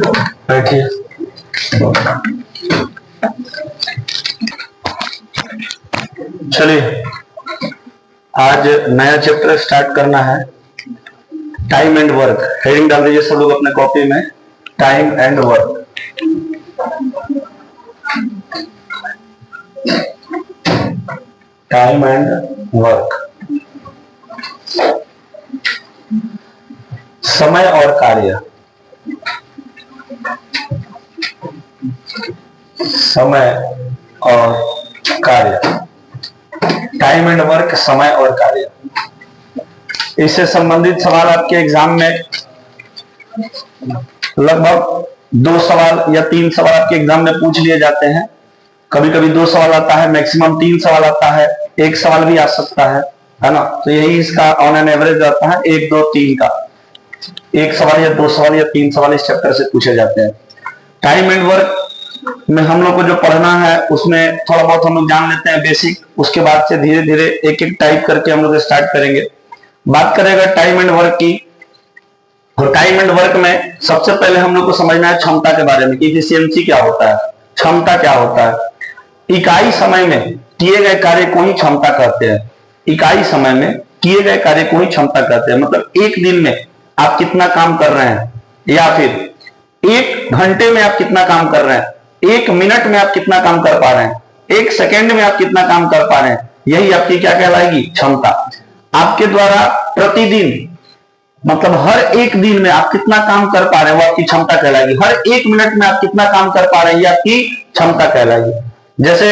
बैठिए। चलिए, आज नया चैप्टर स्टार्ट करना है, टाइम एंड वर्क। हेडिंग डाल दीजिए सब लोग अपने कॉपी में, time and work. Time and work, समय और कार्य। समय और कार्य, टाइम एंड वर्क, समय और कार्य। इससे संबंधित सवाल आपके एग्जाम में लगभग 2 सवाल या 3 सवाल आपके एग्जाम में पूछ लिए जाते हैं। कभी कभी 2 सवाल आता है, मैक्सिमम 3 सवाल आता है, 1 सवाल भी आ सकता है ना। तो यही इसका ऑन एन एवरेज आता है 1, 2, 3 का। 1 सवाल या 2 सवाल या 3 सवाल इस चैप्टर से पूछे जाते हैं। टाइम एंड वर्क में हम लोग को जो पढ़ना है उसमें थोड़ा बहुत हम लोग जान लेते हैं बेसिक, उसके बाद से धीरे धीरे एक एक टाइप करके हम लोग स्टार्ट करेंगे। बात करेगा टाइम एंड वर्क की, और टाइम एंड वर्क में सबसे पहले हम लोग को समझना है क्षमता के बारे में कि इफिशियंसी क्या होता है, क्षमता क्या होता है। इकाई समय में किए गए कार्य को ही क्षमता कहते हैं। इकाई समय में किए गए कार्य को ही क्षमता कहते हैं। मतलब एक दिन में आप कितना काम कर रहे हैं, या फिर 1 घंटे में आप कितना काम कर रहे हैं, 1 मिनट में आप कितना काम कर पा रहे हैं, 1 सेकेंड में आप कितना काम कर पा रहे हैं, यही आपकी क्या कहलाएगी, क्षमता। आपके द्वारा प्रतिदिन, मतलब हर एक दिन में आप कितना काम कर पा रहे हैं वो आपकी क्षमता कहलाएगी। हर 1 मिनट में आप कितना काम कर पा रहे हैं ये आपकी क्षमता कहलाएगी। जैसे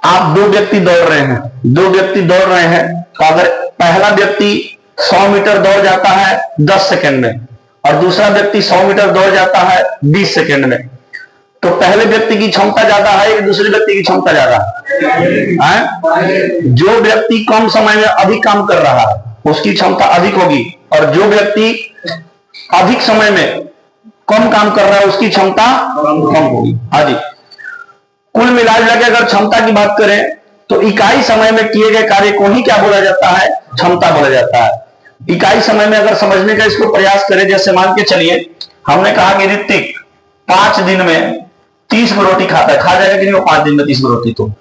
आप 2 व्यक्ति दौड़ रहे हैं, 2 व्यक्ति दौड़ रहे हैं, तो अगर पहला व्यक्ति 100 मीटर दौड़ जाता है 10 सेकंड में, और दूसरा व्यक्ति 100 मीटर दौड़ जाता है 20 सेकंड में, तो पहले व्यक्ति की क्षमता ज्यादा है या दूसरे व्यक्ति की क्षमता ज्यादा है? जो व्यक्ति कम समय में अधिक काम कर रहा है उसकी क्षमता अधिक होगी, और जो व्यक्ति अधिक समय में कम काम कर रहा है उसकी क्षमता कम होगी। अधिक। कुल मिला के अगर क्षमता की बात करें तो इकाई समय में किए गए कार्य को ही क्या बोला जाता है, क्षमता बोला जाता है। इकाई समय में अगर समझने का इसको प्रयास करें, जैसे मान के चलिए हमने कहा कि ऋतिक 5 दिन में 30 गो रोटी खाता है, खा जाएगा कि नहीं वो 5 दिन में 30 गो रोटी? तो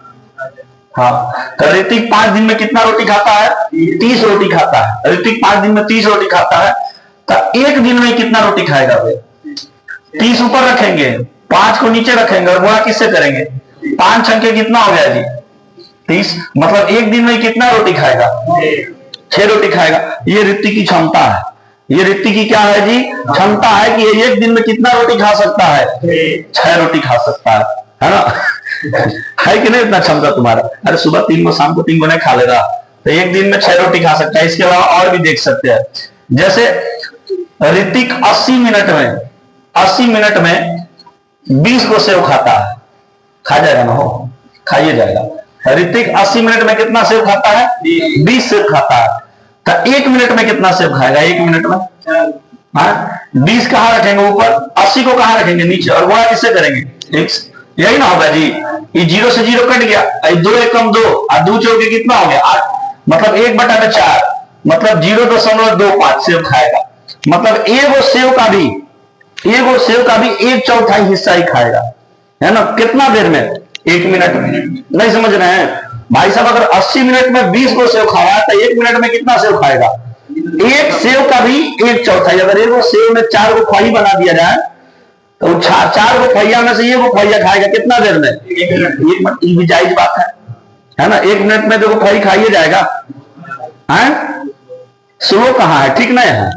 हाँ, तो ऋतिक 5 दिन में कितना रोटी खाता है, 30 रोटी खाता है। ऋतिक 5 दिन में 30 रोटी खाता है, तो 1 दिन में कितना रोटी खाएगा? 30 ऊपर रखेंगे, 5 को नीचे रखेंगे, और गुणा किससे करेंगे? 5 छंके कितना हो गया जी? 30। मतलब 1 दिन में कितना रोटी खाएगा? 6 रोटी खाएगा। ये ऋतिक की क्षमता है। ये ऋतिक की क्या है जी? क्षमता है कि ये 1 दिन में कितना रोटी खा सकता है? 6 रोटी खा सकता है ना? है कि नहीं इतना क्षमता तुम्हारा? अरे सुबह 3 को, शाम को 3 को नहीं खा लेगा, तो 1 दिन में 6 रोटी खा सकता है। इसके अलावा और भी देख सकते हैं, जैसे ऋतिक 80 मिनट में 20 को सेव खाता है, खा जाएगा ना? हो, खाइए जाएगा। ऋतिक 80 मिनट में कितना सेव खाता है? 20 सेव खाता है। तो 1 मिनट में कितना सेव खाएगा? 1 मिनट में 20 कहां रखेंगे ऊपर, 80 को कहां रखेंगे नीचे, और गुणा किससे करेंगे? यही ना होगा जी। ये 0 से 0 कट गया, 2 एकम 2, और 2 चौके कितना हो गया? 8। मतलब 1/4, मतलब 0.25 सेव खाएगा। मतलब एगो सेव का भी 1/4 हिस्सा ही खाएगा, है ना? कितना देर में? 1 मिनट में। नहीं समझ रहे हैं भाई साहब? अगर 80 मिनट में 20 को सेव खाया तो 1 मिनट में कितना सेव खाएगा? 1 सेव का भी 1/4। अगर एगो सेव में 4 गो फही बना दिया जाए तो 4 गो फैया में से ये वो फैया खाएगा कितना देर में? 1 मिनट। ये भी जायज बात है ना? 1 मिनट में देखो फही खाइए जाएगा, है? स्लो कहाँ है, ठीक नहीं है?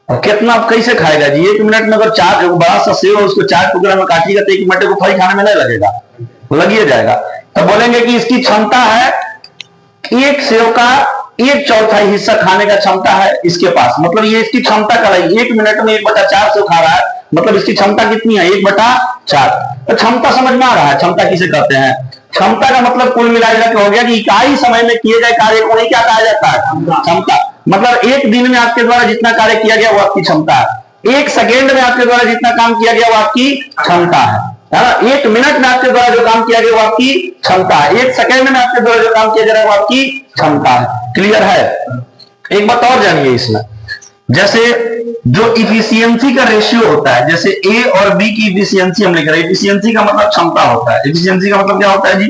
और कितना कैसे खाएगा जी? 1 मिनट में अगर 4 बड़ा सा सेव है उसको 4 टुकड़ा में काटिएगा तो 1 मिनट को फही खाने में नहीं लगेगा, लगिए जाएगा। तो बोलेंगे कि इसकी क्षमता है 1 सेव का 1/4 हिस्सा खाने का क्षमता है इसके पास। मतलब ये इसकी क्षमता का 1 मिनट में 1/4 सेव खा रहा है, मतलब इसकी क्षमता कितनी है? 1/4। तो क्षमता समझ में आ रहा है? क्षमता किसे कहते हैं? क्षमता का मतलब कुल मिलाकर के हो गया कि इकाई समय में किए गए कार्य को नहीं क्या कहा जाता है? क्षमता। मतलब 1 दिन में आपके द्वारा जितना कार्य किया गया वो आपकी क्षमता है। 1 सेकेंड में आपके द्वारा जितना काम किया गया वो आपकी क्षमता है ना? 1 मिनट में आपके द्वारा जो काम किया गया वो आपकी क्षमता है। 1 सेकेंड में आपके द्वारा जो काम किया जा रहा है वो आपकी क्षमता है। क्लियर है? एक बात और जानिए इसमें, जैसे जो इफिशियंसी का रेशियो होता है, जैसे ए और बी की इफिशियंसी हम लिख रहे हैं। इफिशियंसी का मतलब क्षमता होता है। इफिशियंसी का मतलब क्या होता है जी?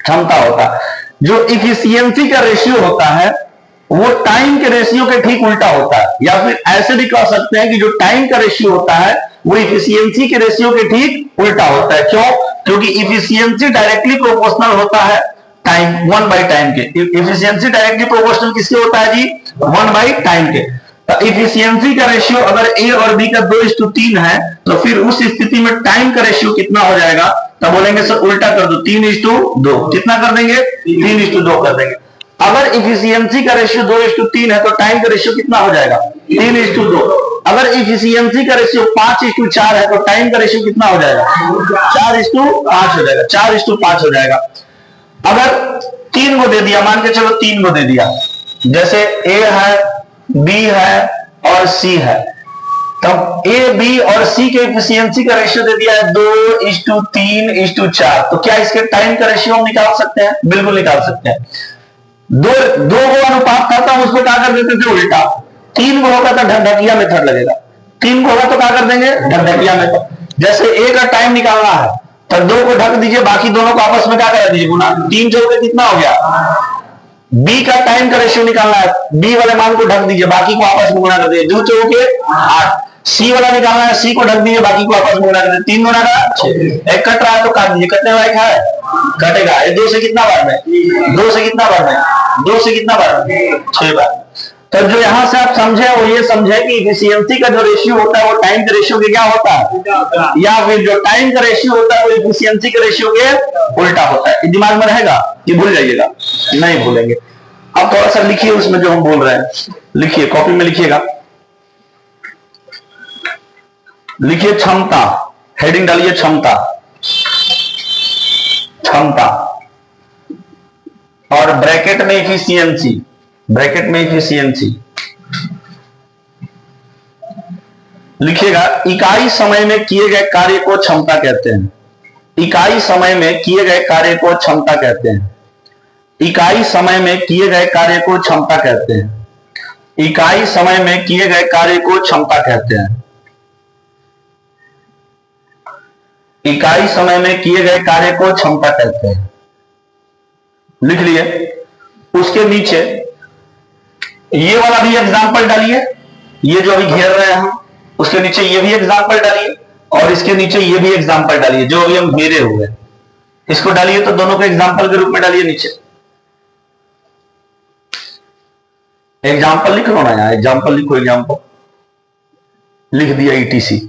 क्षमता होता है। जो इफिशियंसी का रेशियो होता है वो टाइम के रेशियो के ठीक उल्टा होता है, या फिर ऐसे भी कह सकते हैं कि जो टाइम का रेशियो होता है वो इफिशियंसी के रेशियो के ठीक उल्टा होता है। क्यों? क्योंकि इफिशियंसी डायरेक्टली प्रोपोर्शनल होता है टाइम, 1/टाइम के। इफिशियंसी डायरेक्टली प्रोपोर्शनल किसके होता है जी? 1/टाइम के। तो इफिशियंसी का रेशियो अगर ए और बी का 2:3 है तो फिर उस स्थिति में टाइम का रेशियो कितना हो जाएगा? तो बोलेंगे सर उल्टा कर दो, 3:2। कितना कर देंगे? 3:2 कर देंगे। अगर इफिशियंसी का रेशियो 2:3 है तो टाइम का रेशियो कितना हो जाएगा? 3:2। अगर इफिशियंसी का रेशियो 5:4 है तो टाइम का रेशियो कितना हो जाएगा? 4:5 हो जाएगा। 4:5 हो जाएगा। अगर 3 को दे दिया, मान के चलो 3 को दे दिया, जैसे ए है, बी है और सी है, तब ए बी और सी के इफिशियंसी का रेशियो दे दिया है 2:3:4। तो क्या इसके टाइम का रेशियो हम निकाल सकते हैं? बिल्कुल निकाल सकते हैं। दो को अनुपात था तो उसको क्या कर देते थे? उल्टा। 3 को होगा तो ढकढकिया मेथड लगेगा। 3 को होगा तो क्या कर देंगे? ढकढकिया मेथड। जैसे ए का टाइम निकालना है तो 2 को ढक दीजिए, बाकी दोनों को आपस में क्या करा दीजिए? गुना। 3 चौके कितना हो गया? बी का टाइम का रेशियो निकालना है, बी वाले मान को ढक दीजिए, बाकी को आपस में गुना कर दीजिए। 2 चौके 8। सी वाला निकालना है, सी को ढक दीजिए, बाकी को आपस में गुना कर दीजिए। 3 गुना का 6। एक कट रहा है तो काट दीजिए। कटने लायक है? कटेगा। 2 से कितना बार में? 2 से कितना बार में? 2 से कितना बार में? 6 बार। तो जो यहां से आप समझे वो ये समझे कि इफिशियंसी का जो रेशियो होता है वो टाइम के रेशियो के क्या होता है, या फिर जो टाइम का रेशियो होता है वो इफिशियंसी के रेशियो के उल्टा होता है। दिमाग में रहेगा कि भूल जाइएगा? नहीं भूलेंगे। अब थोड़ा सा लिखिए उसमें जो हम बोल रहे हैं, लिखिए, कॉपी में लिखिएगा। लिखिए क्षमता, हेडिंग डालिए क्षमता। क्षमता और ब्रैकेट में इफिशियंसी, ब्रैकेट में इफिशियंसी लिखिएगा। इकाई समय में किए गए कार्य को क्षमता कहते हैं। इकाई समय में किए गए कार्य को क्षमता कहते हैं। इकाई समय में किए गए कार्य को क्षमता कहते हैं। इकाई समय में किए गए कार्य को क्षमता कहते हैं। इकाई समय में किए गए कार्य को क्षमता कहते हैं। लिख लिए। उसके नीचे ये वाला भी एग्जाम्पल डालिए, ये जो अभी घेर रहे हैं हम, उसके नीचे ये भी एग्जाम्पल डालिए, और इसके नीचे ये भी एग्जाम्पल डालिए जो अभी हम घेरे हुए। इसको डालिए तो दोनों को एग्जाम्पल के रूप में डालिए। नीचे एग्जाम्पल लिख लो ना, यहाँ एग्जाम्पल लिखो। एग्जाम्पल लिख दिया ETC,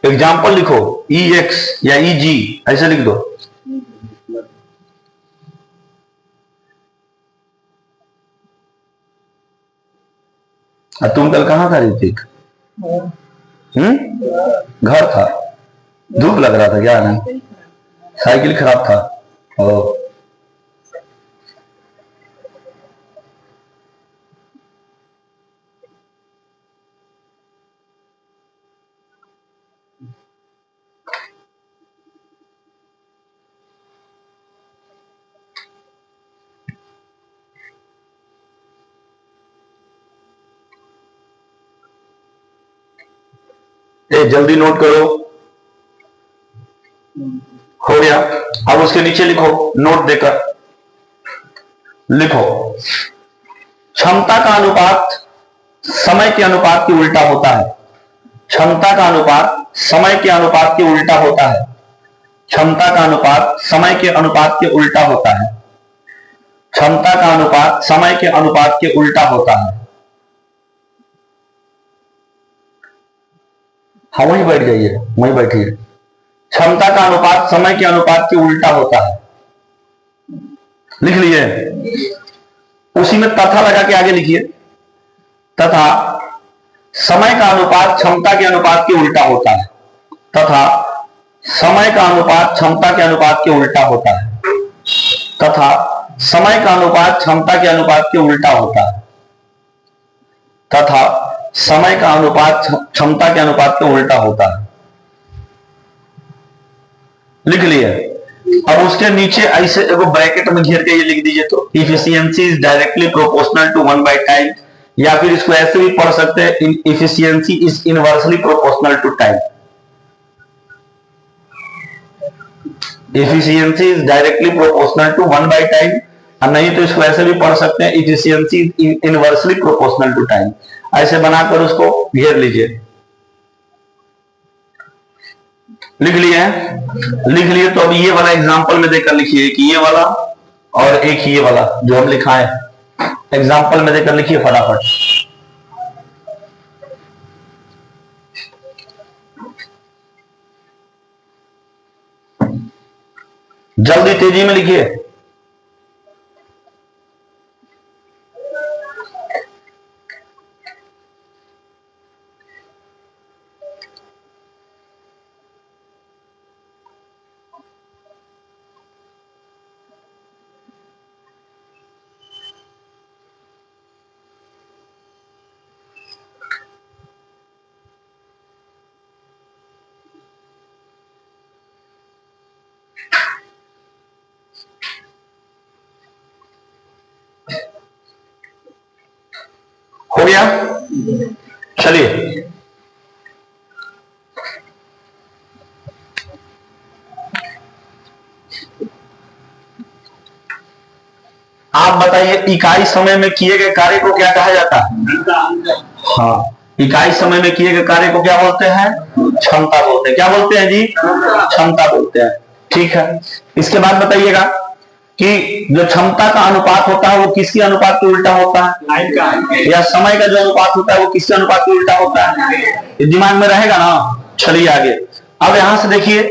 एग्जाम्पल लिखो EX या EG, ऐसे लिख दो। तुम कल कहां था ऋतिक? घर था। धूप लग रहा था क्या? नहीं, साइकिल खराब था। ओ जल्दी नोट करो। हो गया। अब उसके नीचे लिखो, नोट देकर लिखो। क्षमता का अनुपात समय के अनुपात के उल्टा होता है। क्षमता का अनुपात समय के अनुपात के उल्टा होता है। क्षमता का अनुपात समय के अनुपात के उल्टा होता है। क्षमता का अनुपात समय के अनुपात के उल्टा होता है। हाँ वहीं बैठ जाइए, वहीं बैठिए। क्षमता का अनुपात समय के अनुपात के उल्टा होता है। लिख लिए। उसी में तथा लगा के आगे लिखिए। तथा समय का अनुपात क्षमता के अनुपात के उल्टा होता है। तथा समय का अनुपात क्षमता के अनुपात के उल्टा होता है। तथा समय का अनुपात क्षमता के अनुपात के उल्टा होता है। तथा समय का अनुपात क्षमता के अनुपात के उल्टा होता है। लिख लिए। अब उसके नीचे ऐसे एगो ब्रैकेट में घेर के ये लिख दीजिए तो efficiency is directly proportional to 1/टाइम, या फिर इसको ऐसे भी पढ़ सकते हैं, efficiency is inversely proportional to time. Efficiency is directly proportional to 1/टाइम, और नहीं तो इसको ऐसे भी पढ़ सकते हैं, efficiency inversely proportional to time. ऐसे बनाकर उसको घेर लीजिए। लिख लिए हैं? लिख लिए तो अब ये वाला एग्जांपल में देकर लिखिए कि ये वाला और एक ये वाला जो हम लिखाए एग्जांपल में देकर लिखिए फटाफट। जल्दी तेजी में लिखिए। हो गया? चलिए आप बताइए, इकाई समय में किए गए कार्य को क्या कहा जाता है? हाँ, इकाई समय में किए गए कार्य को क्या बोलते हैं? क्षमता बोलते हैं। क्या बोलते हैं जी? क्षमता बोलते हैं। ठीक है, इसके बाद बताइएगा कि जो क्षमता का अनुपात होता है वो किसके अनुपात के उल्टा होता है? या समय का जो अनुपात होता है वो किसके अनुपात के उल्टा होता है? ये दिमाग में रहेगा ना। चलिए आगे। अब यहां से देखिए,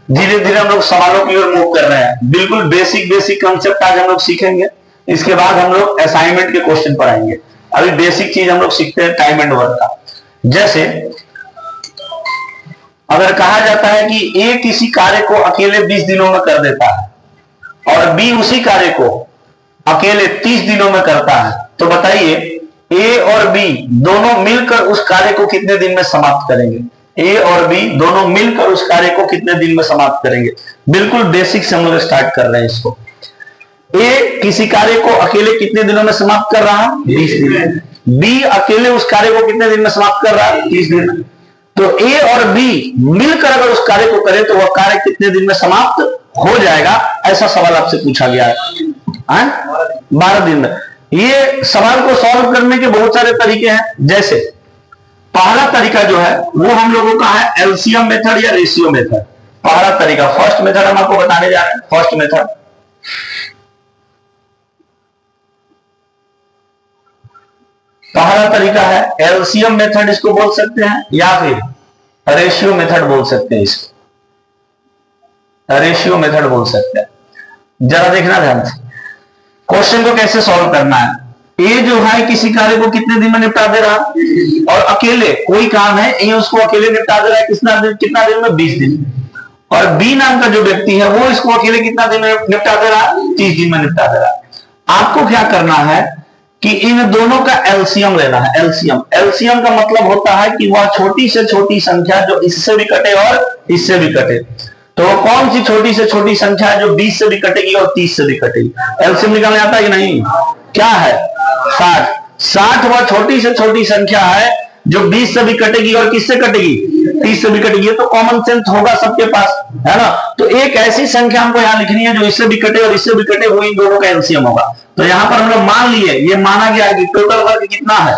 धीरे धीरे हम लोग सवालों की ओर मूव कर रहे हैं। बिल्कुल बेसिक बेसिक कंसेप्ट आज हम लोग सीखेंगे। इसके बाद हम लोग असाइनमेंट के क्वेश्चन पर आएंगे। अभी बेसिक चीज हम लोग सीखते हैं टाइम एंड वर्क का। जैसे अगर कहा जाता है कि ए किसी कार्य को अकेले 20 दिनों में कर देता है और बी उसी कार्य को अकेले 30 दिनों में करता है, तो बताइए ए और बी दोनों मिलकर उस कार्य को कितने दिन में समाप्त करेंगे? ए और बी दोनों मिलकर उस कार्य को कितने दिन में समाप्त करेंगे? बिल्कुल बेसिक से हम लोग स्टार्ट कर रहे हैं इसको। ए किसी कार्य को अकेले कितने दिनों में समाप्त कर रहा है? 20 दिन में। बी अकेले उस कार्य को कितने दिन में समाप्त कर रहा है? 30 दिन में। तो ए और बी मिलकर अगर उस कार्य को करें तो वह कार्य कितने दिन में समाप्त हो जाएगा? ऐसा सवाल आपसे पूछा गया है 12 दिन में। ये सवाल को सॉल्व करने के बहुत सारे तरीके हैं। जैसे पहला तरीका जो है वो हम लोगों का है एलसीएम मेथड या रेशियो मेथड। पहला तरीका, फर्स्ट मेथड हम आपको बताने जा रहे हैं। फर्स्ट मेथड, पहला तरीका है एलसीएम मेथड, इसको बोल सकते हैं, या फिर रेशियो मेथड बोल सकते हैं। इसको रेशियो मेथड बोल सकते हैं। जरा देखना ध्यान से, क्वेश्चन को कैसे सॉल्व करना है। ए जो है किसी कार्य को कितने दिन में निपटा दे रहा है और अकेले कोई काम है, ए उसको अकेले निपटा दे रहा है कितना दिन में? 20 दिन। और बी नाम का जो व्यक्ति है वो इसको अकेले कितना दिन में निपटा दे रहा है? 30 दिन में निपटा दे रहा है। आपको क्या करना है कि इन दोनों का एलसीएम लेना है। एलसीएम, एलसीएम का मतलब होता है कि वह छोटी से छोटी संख्या जो इससे भी कटे और इससे भी कटे। तो कौन सी छोटी से छोटी संख्या है जो 20 से भी कटेगी और 30 से भी कटेगी? एलसीएम निकालने आता है कि नहीं? क्या है? 60। 60 वह छोटी से छोटी संख्या है जो 20 से भी कटेगी और किससे कटेगी? 30 से भी कटेगी। ये तो कॉमन सेंस होगा सबके पास, है ना। तो एक ऐसी संख्या हमको यहां लिखनी है जो इससे भी कटे और इससे भी कटे, वो इन दोनों का एलसीएम होगा। तो यहां पर हम लोग मान लिए, ये माना गया है कि टोटल वर्ग कितना है?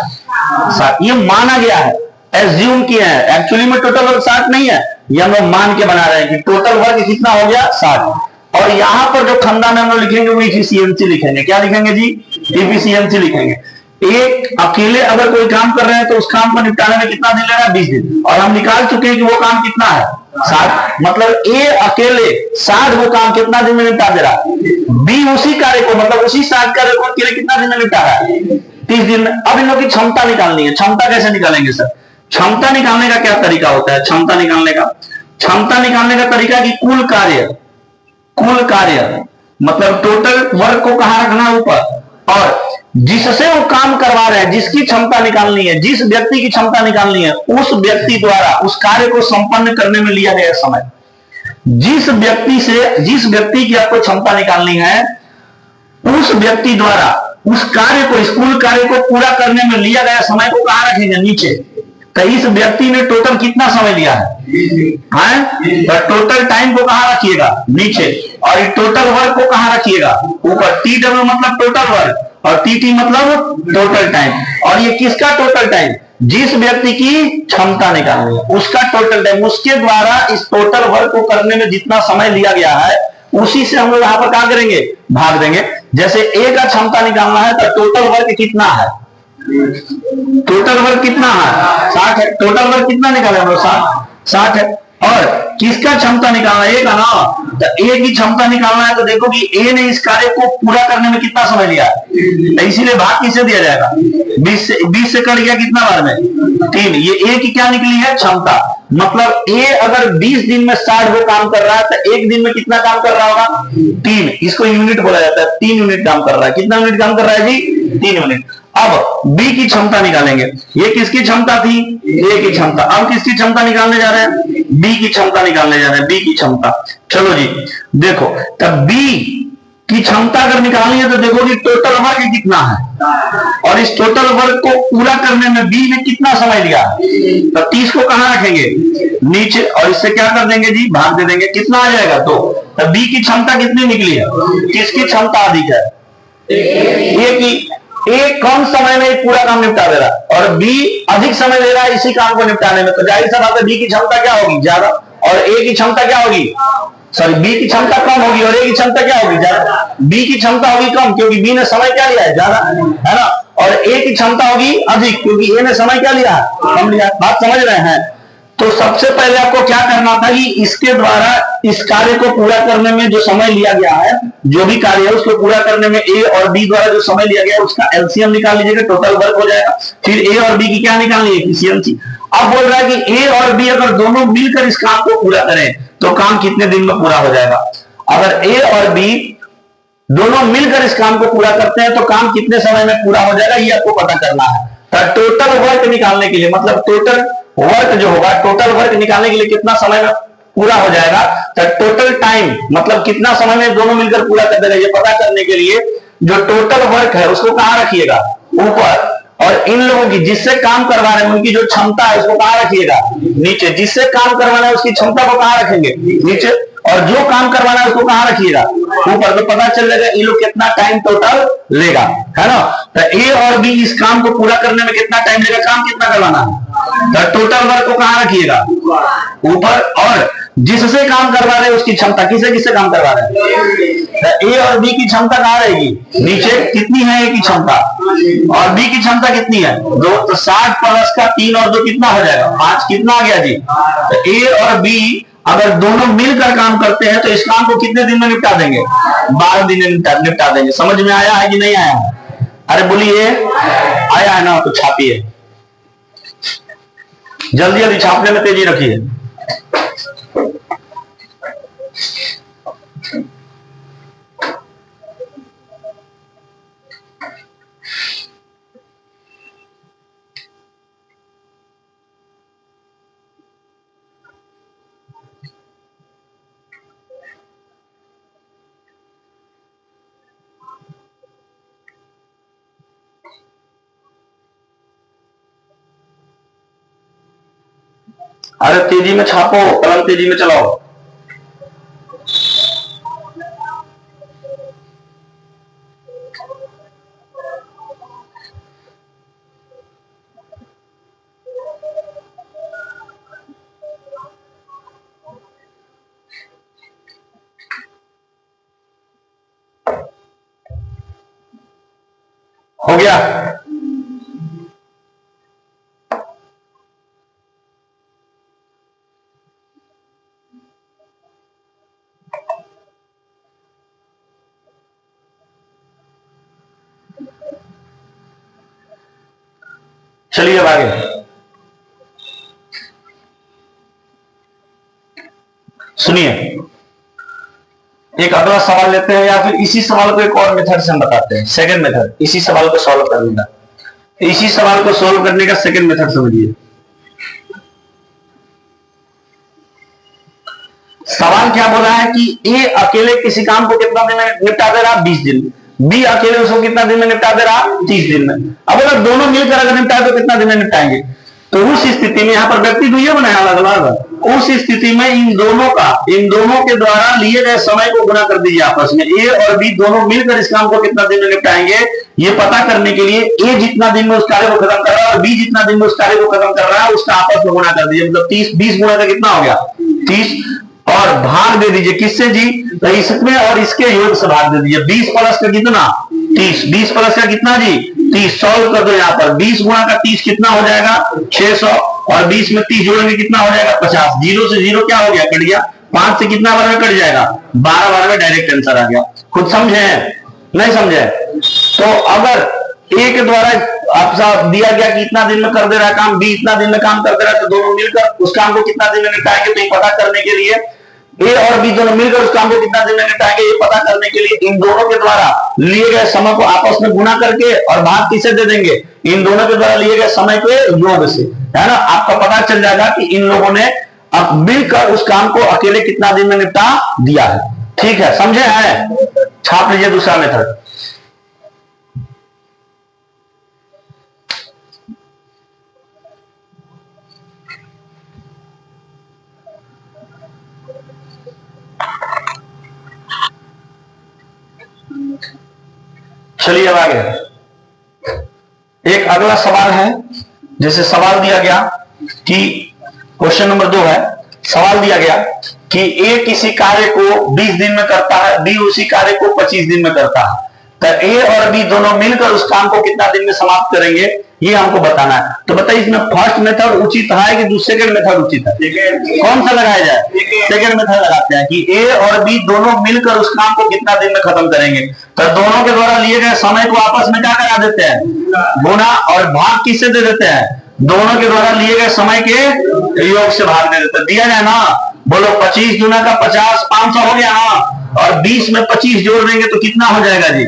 60। ये माना गया है, एज्यूम किया है। एक्चुअली में टोटल वर्ग 60 नहीं है, ये हम लोग मान के बना रहे हैं कि टोटल वर्ग कितना हो गया? 60। और यहां पर जो खंडा में हम लोग लिखेंगे वो इफिशियंसी लिखेंगे। क्या लिखेंगे जी? इफिशियंसी लिखेंगे। एक अकेले अगर कोई काम कर रहे हैं तो उस काम को निपटाने में कितना दिन लेगा? 20 दिन। और हम निकाल चुके हैं कि वो काम कितना है? 60। मतलब ए अकेले 60 वो काम कितना दिन में निपटा दे रहा है? बी उसी कार्य को, मतलब उसी 60 कार्य को अकेले कितना दिन में निपटा रहा है? 30 दिन में। अब इन लोग की क्षमता निकालनी है। क्षमता कैसे निकालेंगे सर? क्षमता निकालने का क्या तरीका होता है? क्षमता निकालने का तरीका कि कुल कार्य मतलब टोटल वर्क को कहां रखना है? ऊपर। और जिससे वो काम करवा रहे हैं, जिसकी क्षमता निकालनी है, जिस व्यक्ति की क्षमता निकालनी है, उस व्यक्ति द्वारा उस कार्य को संपन्न करने में लिया गया समय। जिस व्यक्ति की आपको क्षमता निकालनी है, उस व्यक्ति द्वारा उस कार्य को, स्कूल कार्य को पूरा करने में लिया गया समय को कहां रखेंगे? नीचे। तो इस व्यक्ति ने टोटल कितना समय लिया है? तो टोटल टाइम को कहां रखिएगा? नीचे। और टोटल वर्क को कहां रखिएगा? ऊपर। टी डब्ल्यू मतलब टोटल वर्क और टी टी मतलब टोटल टाइम। और ये किसका टोटल टाइम? जिस व्यक्ति की क्षमता निकालनी है उसका टोटल टाइम, उसके द्वारा इस टोटल वर्क को करने में जितना समय लिया गया है उसी से हम लोग यहां पर क्या करेंगे? भाग देंगे। जैसे ए का क्षमता निकालना है तो टोटल वर्क कितना है? टोटल वर्क कितना है? 60 है। टोटल वर्क कितना निकाले हम लोग? 60 है। और किसका क्षमता निकालना है? ए का ना। तो ए की क्षमता निकालना है तो देखो कि ए ने इस कार्य को पूरा करने में कितना समय लिया, तो इसीलिए भाग किसे दिया जाएगा? 20 से कट गया कितना बार में? 3। ये ए की क्या निकली है? क्षमता। मतलब ए अगर 20 दिन में 60 वो काम कर रहा है तो एक दिन में कितना काम कर रहा होगा? 3। इसको यूनिट बोला जाता है। 3 यूनिट काम कर रहा है। कितना यूनिट काम कर रहा है जी? 3 यूनिट। अब बी की क्षमता निकालेंगे। ये किसकी क्षमता थी? ए की क्षमता। अब किसकी क्षमता निकालने जा रहे हैं? बी की क्षमता निकालने जा रहे हैं। बी की क्षमता। चलो जी देखो, तब बी की क्षमता अगर निकालनी है तो देखो कि टोटल वर्क कितना है और इस टोटल वर्क को पूरा करने में बी ने कितना समय लिया? तो 30 को कहां रखेंगे? नीचे। और इससे क्या कर देंगे जी? भाग दे देंगे। कितना आ जाएगा? 2। तो बी की क्षमता कितनी निकली है? किसकी क्षमता अधिक है? ए की। ए कम समय में पूरा काम निपटा दे रहा है और बी अधिक समय ले रहा है इसी काम को निपटाने में, तो जाहिर सा बात है बी की क्षमता क्या होगी? ज्यादा। और ए की क्षमता क्या होगी? सॉरी, बी की क्षमता कम होगी और ए की क्षमता क्या होगी? ज्यादा। बी की क्षमता होगी कम क्योंकि बी ने समय क्या लिया है? ज्यादा, है ना। और ए की क्षमता होगी अधिक क्योंकि ए ने समय क्या लिया है? कम लिया। बात समझ रहे हैं? तो सबसे पहले आपको क्या करना था कि इसके द्वारा इस कार्य को पूरा करने में जो समय लिया गया है, जो भी कार्य है उसको पूरा करने में ए और बी द्वारा जो समय लिया गया है उसका एलसीएम निकाल लीजिएगा, टोटल वर्क हो जाएगा। फिर ए और बी की क्या निकालनी है? एफिशिएंसी। अब बोल रहा है कि ए और बी अगर दोनों मिलकर इस काम को पूरा करें तो काम कितने दिन में पूरा हो जाएगा? अगर ए और बी दोनों मिलकर इस काम को पूरा करते हैं तो काम कितने समय में पूरा हो जाएगा ये आपको पता करना है। तो टोटल वर्क निकालने के लिए, मतलब टोटल वर्क जो होगा, टोटल वर्क निकालने के लिए कितना समय में पूरा हो जाएगा? तो टोटल टाइम मतलब कितना समय में दोनों मिलकर पूरा कर देगा, ये पता करने के लिए जो टोटल वर्क है उसको कहां रखिएगा? ऊपर। और इन लोगों की जिससे काम करवा रहे हैं उनकी जो क्षमता है उसको कहां रखिएगा? नीचे। जिससे काम करवाना है उसकी क्षमता को कहां रखेंगे? नीचे। और जो काम करवाना है उसको कहां रखिएगा? ऊपर। तो पता चल जाएगा ये लोग कितना टाइम टोटल लेगा, है ना। तो ए और बी इस काम को पूरा करने में कितना टाइम लेगा? काम कितना करवाना है? तो टोटल वर्क को कहां रखिएगा? ऊपर। और जिससे काम करवा रहे हैं उसकी क्षमता, किसे किससे काम करवा रहे हैं? ए और बी की क्षमता कहां रहेगी? नीचे। कितनी है ए की क्षमता और बी की क्षमता कितनी है? 2। तो 60 प्लस का 3 और 2 कितना हो जाएगा? 5। कितना आ गया जी? तो ए और बी अगर दोनों मिलकर काम करते हैं तो इस काम को कितने दिन में निपटा देंगे? 12 दिन में निपटा देंगे। समझ में आया है कि नहीं आया? अरे बोलिए, आया है ना? तो छापिए, जल्दी जल्दी छापने में तेजी रखिए। अरे तेजी में छापो, कलम तेजी में चलाओ। हो गया? चलिए अब आगे सुनिए। एक अगला सवाल लेते हैं या फिर इसी सवाल को एक और मेथड से हम बताते हैं। सेकंड मेथड, इसी सवाल को सॉल्व करने का, इसी सवाल को सॉल्व करने का सेकंड मेथड समझिए। सवाल क्या बोला है कि ए अकेले किसी काम को कितना दिन में निपटा दे रहा? 20 दिन। बी अकेले उसको कितना दिन में निपटा दे रहा, 30 दिन में। अब अगर दोनों मिलकर अगर निपटाए तो कितना दिन में निपटाएंगे, तो उस स्थिति में यहां पर व्यक्ति तो ये बनाया अलग अलग, उस स्थिति में इन दोनों के द्वारा लिए गए समय को गुना कर दीजिए आपस में। ए और बी दोनों मिलकर इस काम को कितना दिन में निपटाएंगे, ये पता करने के लिए ए जितना दिन में उस कार्य को खत्म कर रहा है और बी जितना दिन में उस कार्य को खत्म कर रहा है उसका आपस में गुना कर दीजिए। मतलब 30, 20 गुना का कितना हो गया 30, और भाग दे दीजिए किससे जी, तो इसमें और इसके योग से भाग दे दीजिए। 20 प्लस का कितना 30, 20 प्लस का कितना जी 30, सॉल्व कर दो। यहाँ पर 20 गुणा का 30 कितना हो जाएगा 600, और 20 में 30 जोड़ेंगे कितना हो जाएगा 50। जीरो से जीरो क्या हो गया, कट गया। 5 से कितना बार में कट जाएगा 12 बार में, डायरेक्ट आंसर आ गया। खुद समझे नहीं समझे, तो अगर ए के द्वारा आपसा दिया गया कि इतना दिन में कर दे रहा है काम, बी इतना दिन में काम कर दे रहा है, तो दोनों मिलकर उस काम को कितना दिन में निपटाएंगे, तो ये पता करने के लिए ए और बी दोनों मिलकर उस काम को कितना दिन में निपटाएंगे, ये पता करने के लिए इन दोनों के द्वारा लिए गए समय को आपस में गुना करके और भाग किसे दे देंगे, इन दोनों के द्वारा लिए गए समय के योग से, है ना। आपका पता चल जाएगा कि इन लोगों ने अब मिलकर उस काम को अकेले कितना दिन में निपटा दिया है। ठीक है, समझे हैं, छाप लीजिए दूसरा मेथड। चलिए अब आगे एक अगला सवाल है। जैसे सवाल दिया गया कि क्वेश्चन नंबर 2 है, सवाल दिया गया कि ए किसी कार्य को 20 दिन में करता है, बी उसी कार्य को 25 दिन में करता है, तो ए और बी दोनों मिलकर उस काम को कितना दिन में समाप्त करेंगे, ये हमको बताना है। तो बताइए इसमें फर्स्ट मेथड उचित है कि सेकंड मेथड उचित है, कौन सा लगाया जाए, सेकंड मेथड लगाते हैं कि ए और बी दोनों मिलकर उस काम को कितना दिन में खत्म करेंगे। तो दोनों के द्वारा लिए गए समय को आपस में क्या करा देते हैं, गुना, और भाग किससे दे देते हैं, दोनों के द्वारा लिए गए समय के योग से भाग दे देते हैं। दिया जाए ना, बोलो 25 गुना का 50, 500 हो गया ना, और 20 में 25 जोड़ देंगे तो कितना हो जाएगा जी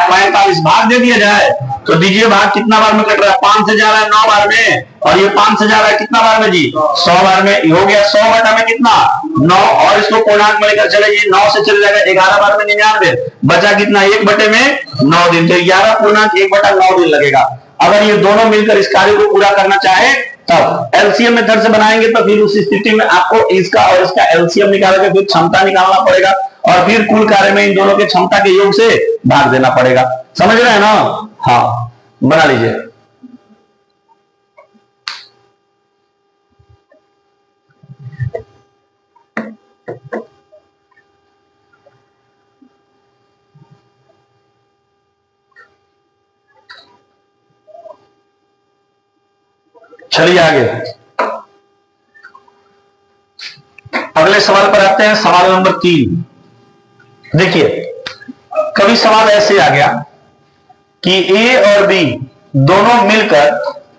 45। भाग दे दिया जाए तो दीजिए भाग कितना बार में कट रहा है, 5 से जा रहा है 9 बार में, और ये 5 से जा रहा है कितना बार में जी 100 बार में। हो गया 100 बटा में कितना 9, और इसको पूर्णांक में लेकर चले जी 9 से चले जाएगा 11 बार में 99, बचा कितना 1 बटे में 9 दिन, तो 11 पूर्णांक 1 बटा 9 दिन लगेगा। अगर ये दोनों मिलकर इस कार्य को पूरा करना चाहे तब एलसीएम मेथड से बनाएंगे, तो फिर उस स्थिति में आपको इसका और इसका एलसीएम निकाल के फिर क्षमता निकालना पड़ेगा, और फिर कुल कार्य में इन दोनों के क्षमता के योग से भाग देना पड़ेगा। समझ रहे हैं ना, हाँ बना लीजिए। चलिए आगे अगले सवाल पर आते हैं। सवाल नंबर 3 देखिए, कभी सवाल ऐसे आ गया कि ए और बी दोनों मिलकर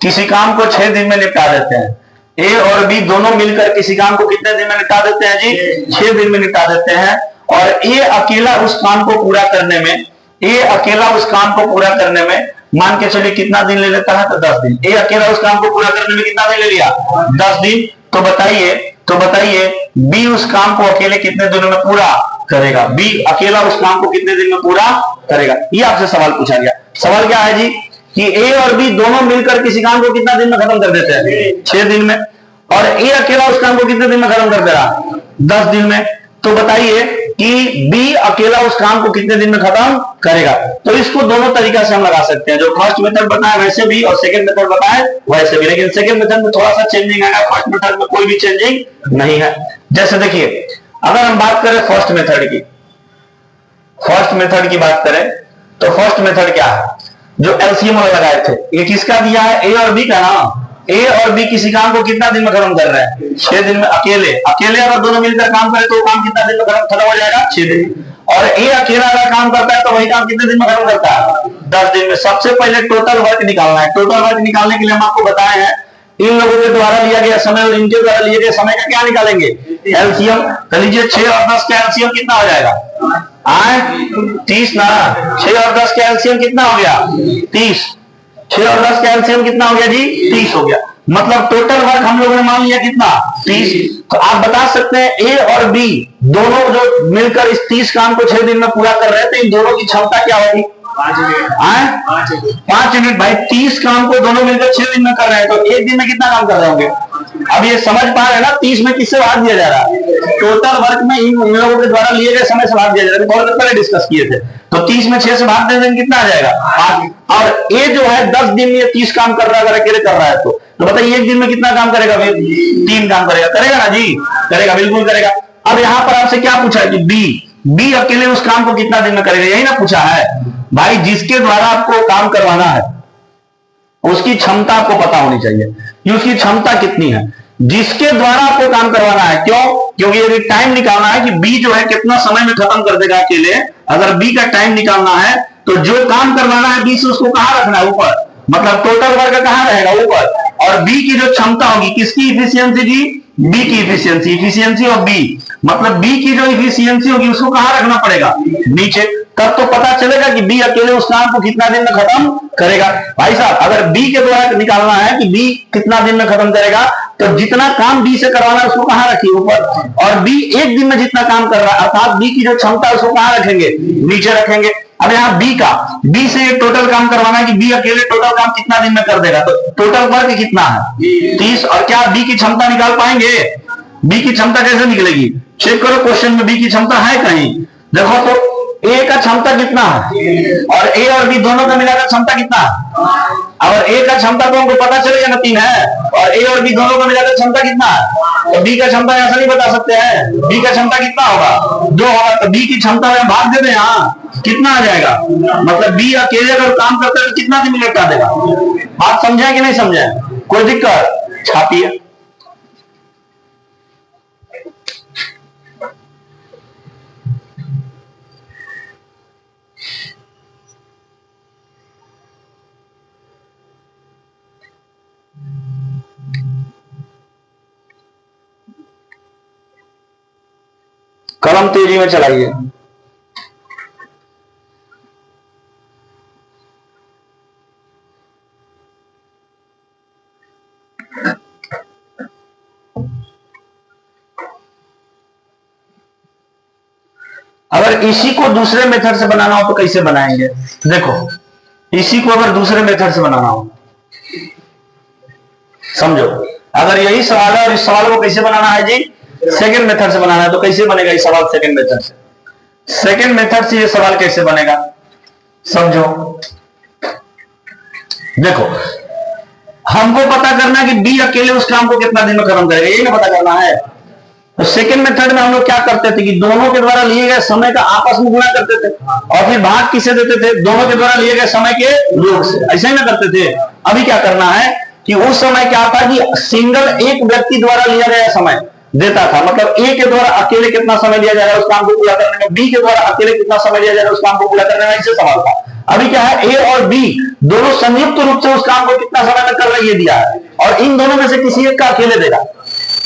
किसी काम को 6 दिन में निपटा देते हैं। ए और बी दोनों मिलकर किसी काम को कितने दिन में निपटा देते हैं जी 6 दिन में निपटा देते हैं, और ए अकेला उस काम को पूरा करने में, ए अकेला उस काम को पूरा करने में मान के चलिए कितना दिन ले लेता है, तो 10 दिन। ए अकेला उस काम को पूरा करने में कितना दिन ले लिया 10 दिन। तो बताइए बी उस काम को अकेले कितने दिनों में पूरा करेगा, बी अकेला उस काम को कितने दिन में पूरा करेगा, ये आपसे सवाल पूछा गया। सवाल क्या है जी कि ए और बी दोनों मिलकर किसी काम को कितना दिन में खत्म कर देते हैं 6 दिन में, और ए अकेला उस काम को कितने दिन में खत्म कर दे रहा 10 दिन में। तो बताइए कि बी अकेला उस काम को कितने दिन में खत्म करेगा। तो इसको दोनों तरीका से हम लगा सकते हैं, जो फर्स्ट मेथड बताया वैसे भी और सेकंड मेथड बताया वैसे भी, लेकिन सेकंड मेथड में थोड़ा सा चेंजिंग आएगा, फर्स्ट मेथड में कोई भी चेंजिंग नहीं है। जैसे देखिए, अगर हम बात करें फर्स्ट मेथड की बात करें तो फर्स्ट मेथड क्या है, जो एलसीएम लगाए थे, ये किसका दिया है, ए और बी का ना। ए और बी किसी काम को कितना दिन में खत्म कर रहे हैं 6 दिन में, अकेले अगर दोनों मिलकर काम करें तो काम कितना दिन में खत्म हो जाएगा 6 दिन। और ए अकेला अगर काम करता है तो वही काम कितने दिन में खत्म करता है 10 दिन में। सबसे पहले टोटल वर्क निकालना है। टोटल वर्क निकालने के लिए हम आपको बताए हैं, इन लोगों के द्वारा लिया गया समय और इनके द्वारा लिए गए समय का क्या निकालेंगे, एलसीएम। तो लीजिए 6 और 10 का एलसीएम कितना हो जाएगा 30 ना। 6 और 10 का एलसीएम कितना हो गया 30। 6 और 10 का एलसीएम कितना हो गया जी 30 हो गया। मतलब टोटल वर्क हम लोगों ने मान लिया कितना 30। तो आप बता सकते हैं ए और बी दोनों जो मिलकर इस 30 काम को 6 दिन में पूरा कर रहे थे, इन दोनों की क्षमता क्या होगी? 5 यूनिट। भाई 30 काम को दोनों मिलकर 6 दिन में कर रहे हैं, तो एक दिन में कितना काम कर रहे होंगे? अब ये समझ पा रहे हैं ना, 30 में किससे भाग दिया जा रहा है? टोटल वर्क में इन लोगों के द्वारा लिए गए समय से भाग दिया जा रहा है। बहुत पहले डिस्कस किए थे। तो 30 में 6 से भाग देने में कितना आ जाएगा? 5। और ये जो है 10 दिन में 30 काम कर रहा है, अगर अकेले कर रहा है तो बताइए एक दिन में कितना काम करेगा? 3 काम करेगा। करेगा ना जी? करेगा, बिल्कुल करेगा। अब यहां पर आपसे क्या पूछा है कि बी अकेले उस काम को कितना दिन में करेगा, यही ना पूछा है। भाई जिसके द्वारा आपको काम करवाना है उसकी क्षमता आपको पता होनी चाहिए कि उसकी क्षमता कितनी है, जिसके द्वारा आपको काम करवाना है। क्यों? क्योंकि यदि टाइम निकालना है कि बी जो है कितना समय में खत्म कर देगा अकेले, अगर बी का टाइम निकालना है तो जो काम करवाना है बी से उसको कहां रखना है? ऊपर। मतलब टोटल वर्क कहां रहेगा? ऊपर। और बी की जो क्षमता होगी, किसकी इफिशियंसी जी? बी की इफिशियंसी। इफिशियंसी ऑफ बी मतलब बी की जो इफिशियंसी होगी उसको कहां रखना पड़ेगा? नीचे। तब तो पता चलेगा कि बी अकेले उस काम को कितना दिन में खत्म करेगा। भाई साहब अगर बी के द्वारा निकालना है कि बी कितना दिन में खत्म करेगा, तो जितना काम बी से करवाना है उसको कहां रखिए? ऊपर। और बी एक दिन में जितना काम कर रहा है अर्थात बी की जो क्षमता है उसको कहां रखेंगे? नीचे रखेंगे। अब यहाँ बी से टोटल काम करवाना है कि बी अकेले टोटल काम कितना दिन में कर देगा, तो टोटल वर्क कितना है? 30। और क्या बी की क्षमता निकाल पाएंगे? बी की क्षमता कैसे निकलेगी? चेक करो क्वेश्चन में बी की क्षमता है कहीं? देखो तो ए का क्षमता कितना है और ए और बी दोनों का मिलाकर क्षमता कितना है? अगर ए का क्षमता तो हमको पता चलेगा ना 3 है, और ए और बी दोनों का मिलाकर क्षमता कितना है? तो बी का क्षमता ऐसा नहीं बता सकते हैं। बी का क्षमता कितना होगा? 2 होगा। तो बी की क्षमता में भाग दे दें, यहाँ कितना आ जाएगा? मतलब बी अकेले अगर काम करता है तो कितना दिन में निपटा देगा? बात समझे कि नहीं समझे? कोई दिक्कत? छापिए। कलम तेजी में चलाइए। अगर इसी को दूसरे मेथड से बनाना हो तो कैसे बनाएंगे? देखो इसी को अगर दूसरे मेथड से बनाना हो, समझो अगर यही सवाल है और इस सवाल को कैसे बनाना है जी? सेकंड मेथड से बनाना है। तो कैसे बनेगा ये सवाल सेकंड मेथड से? सेकंड मेथड से ये सवाल कैसे बनेगा समझो। देखो हमको पता करना है कि बी अकेले उस काम को कितना दिन में खत्म करेगा, यही ना पता करना है। तो सेकंड मेथड में हम लोग क्या करते थे कि दोनों के द्वारा लिए गए समय का आपस में गुणा करते थे और फिर भाग किसे देते थे? दोनों के द्वारा लिए गए समय के योग से। ऐसा ही ना करते थे। अभी क्या करना है कि उस समय क्या था कि सिंगल एक व्यक्ति द्वारा लिया गया समय देता था, मतलब ए के द्वारा अकेले कितना समय लिया जाएगा उस काम को पूरा करने में, बी के द्वारा अकेले कितना समय लिया जाएगा उस काम को पूरा करने में, ऐसे सवाल था। अभी क्या है, ए और बी दोनों संयुक्त रूप से उस काम को कितना समय में कर रहे ये दिया है, और इन दोनों में से किसी एक का अकेले देगा।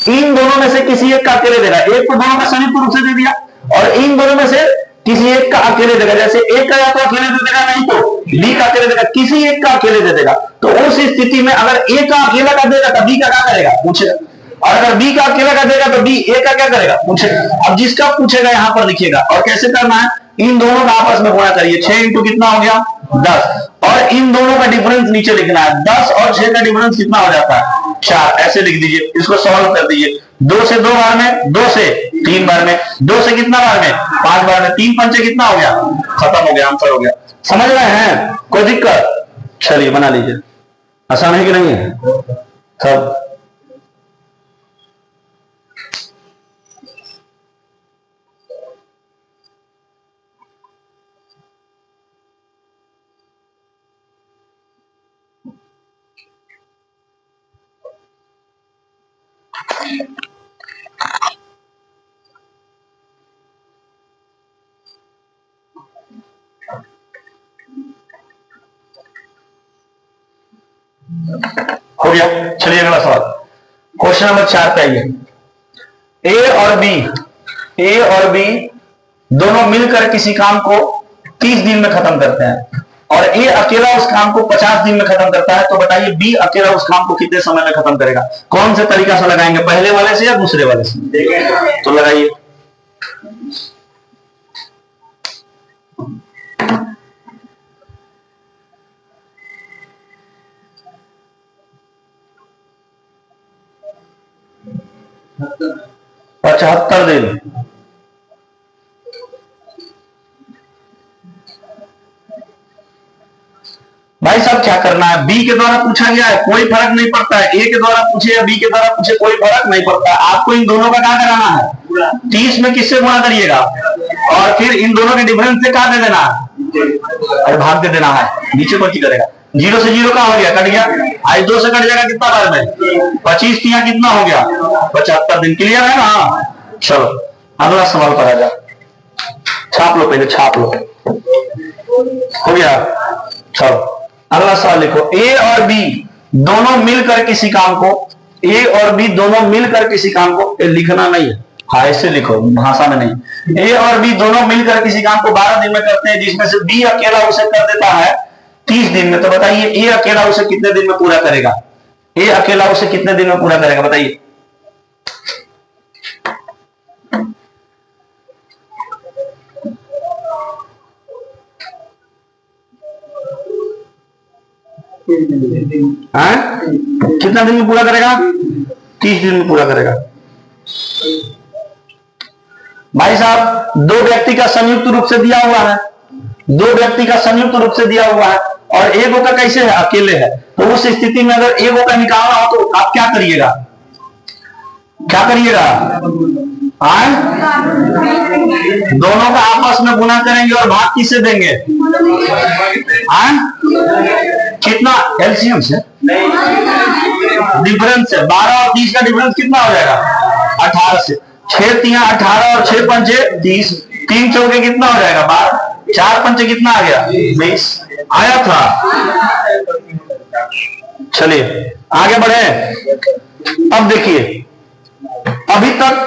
इन दोनों में से किसी एक का अकेले देगा। एक को दोनों का संयुक्त रूप से दे दिया और इन दोनों में से किसी एक का अकेले देगा। जैसे एक का या तो अकेले दे देगा, नहीं तो बी का अकेले देगा, किसी एक का अकेले दे देगा। तो उस स्थिति में अगर ए का अकेला का देगा तो बी का क्या करेगा पूछेगा, और अगर बी का अकेला का देगा तो बी ए का क्या करेगा पूछेगा। अब जिसका पूछेगा यहां पर लिखिएगा, और कैसे करना है, इन दोनों का आपस में गुणा करिए। 6 इंटू कितना हो गया 10, और इन दोनों का डिफरेंस नीचे लिखना है। 10 और 6 का डिफरेंस कितना हो जाता है 4, ऐसे लिख दीजिए। इसको सॉल्व कर दीजिए। 2 से 2 बार में, 2 से 3 बार में, 2 से कितना बार में 5 बार में, 3 पंचे कितना हो गया, खत्म हो गया, आंसर हो गया। समझ रहे हैं? कोई दिक्कत? चलिए बना लीजिए। आसान है कि नहीं है सब? हो गया। चलिए अगला सवाल, क्वेश्चन नंबर 4 पे आइए। ए और बी दोनों मिलकर किसी काम को 30 दिन में खत्म करते हैं। और ए अकेला उस काम को 50 दिन में खत्म करता है, तो बताइए बी अकेला उस काम को कितने समय में खत्म करेगा? कौन से तरीका से लगाएंगे, पहले वाले से या दूसरे वाले से? तो लगाइए। पचहत्तर दिन। भाई साहब क्या करना है, बी के द्वारा पूछा गया है, कोई फर्क नहीं पड़ता है, ए के द्वारा पूछे या बी के द्वारा पूछे कोई फर्क नहीं पड़ता है। आपको इन दोनों का क्या कराना है, 30 में किससे गुणा करिएगा और फिर इन दोनों के डिफरेंस से क्या दे देना है और भाग दे देना है। नीचे कौन सी करेगा, 0 से 0 का हो गया, कट गया। आज 2 से कट जाएगा कितना बार में, 25 तिया कितना हो गया, 75 दिन। क्लियर है ना? चलो अगला सवाल पर आ जा, छाप लो पहले, छाप लो, हो गया। चलो अगला सवाल लिखो, ए और बी दोनों मिलकर किसी काम को, ए और बी दोनों मिलकर किसी काम को, लिखना नहीं है, हाँ ऐसे लिखो भाषा में नहीं, ए और बी दोनों मिलकर किसी काम को 12 दिन में करते हैं, जिसमें से बी अकेला उसे कर देता है 30 दिन में। तो बताइए ए अकेला उसे कितने दिन में पूरा करेगा, ए अकेला उसे कितने दिन में पूरा करेगा बताइए। कितना दिन में पूरा करेगा, 30 दिन में पूरा करेगा। भाई साहब दो व्यक्ति का संयुक्त रूप से दिया हुआ है, दो व्यक्ति का संयुक्त रूप से दिया हुआ है और एक का कैसे है, अकेले है। तो उस स्थिति में अगर एक का निकालना हो तो आप क्या करिएगा, क्या करिएगा, दोनों का आपस में गुना करेंगे और भाग किसे देंगे, कितना एलसीएम से डिफरेंस है, 12 और 30 का डिफरेंस कितना हो जाएगा, 18 से 6 तिया 18 और 6 पंचे 30, 3 चौके कितना हो जाएगा 12, 4 पंचे कितना आ गया 20 आया था। चलिए आगे बढ़े। अब देखिए अभी तक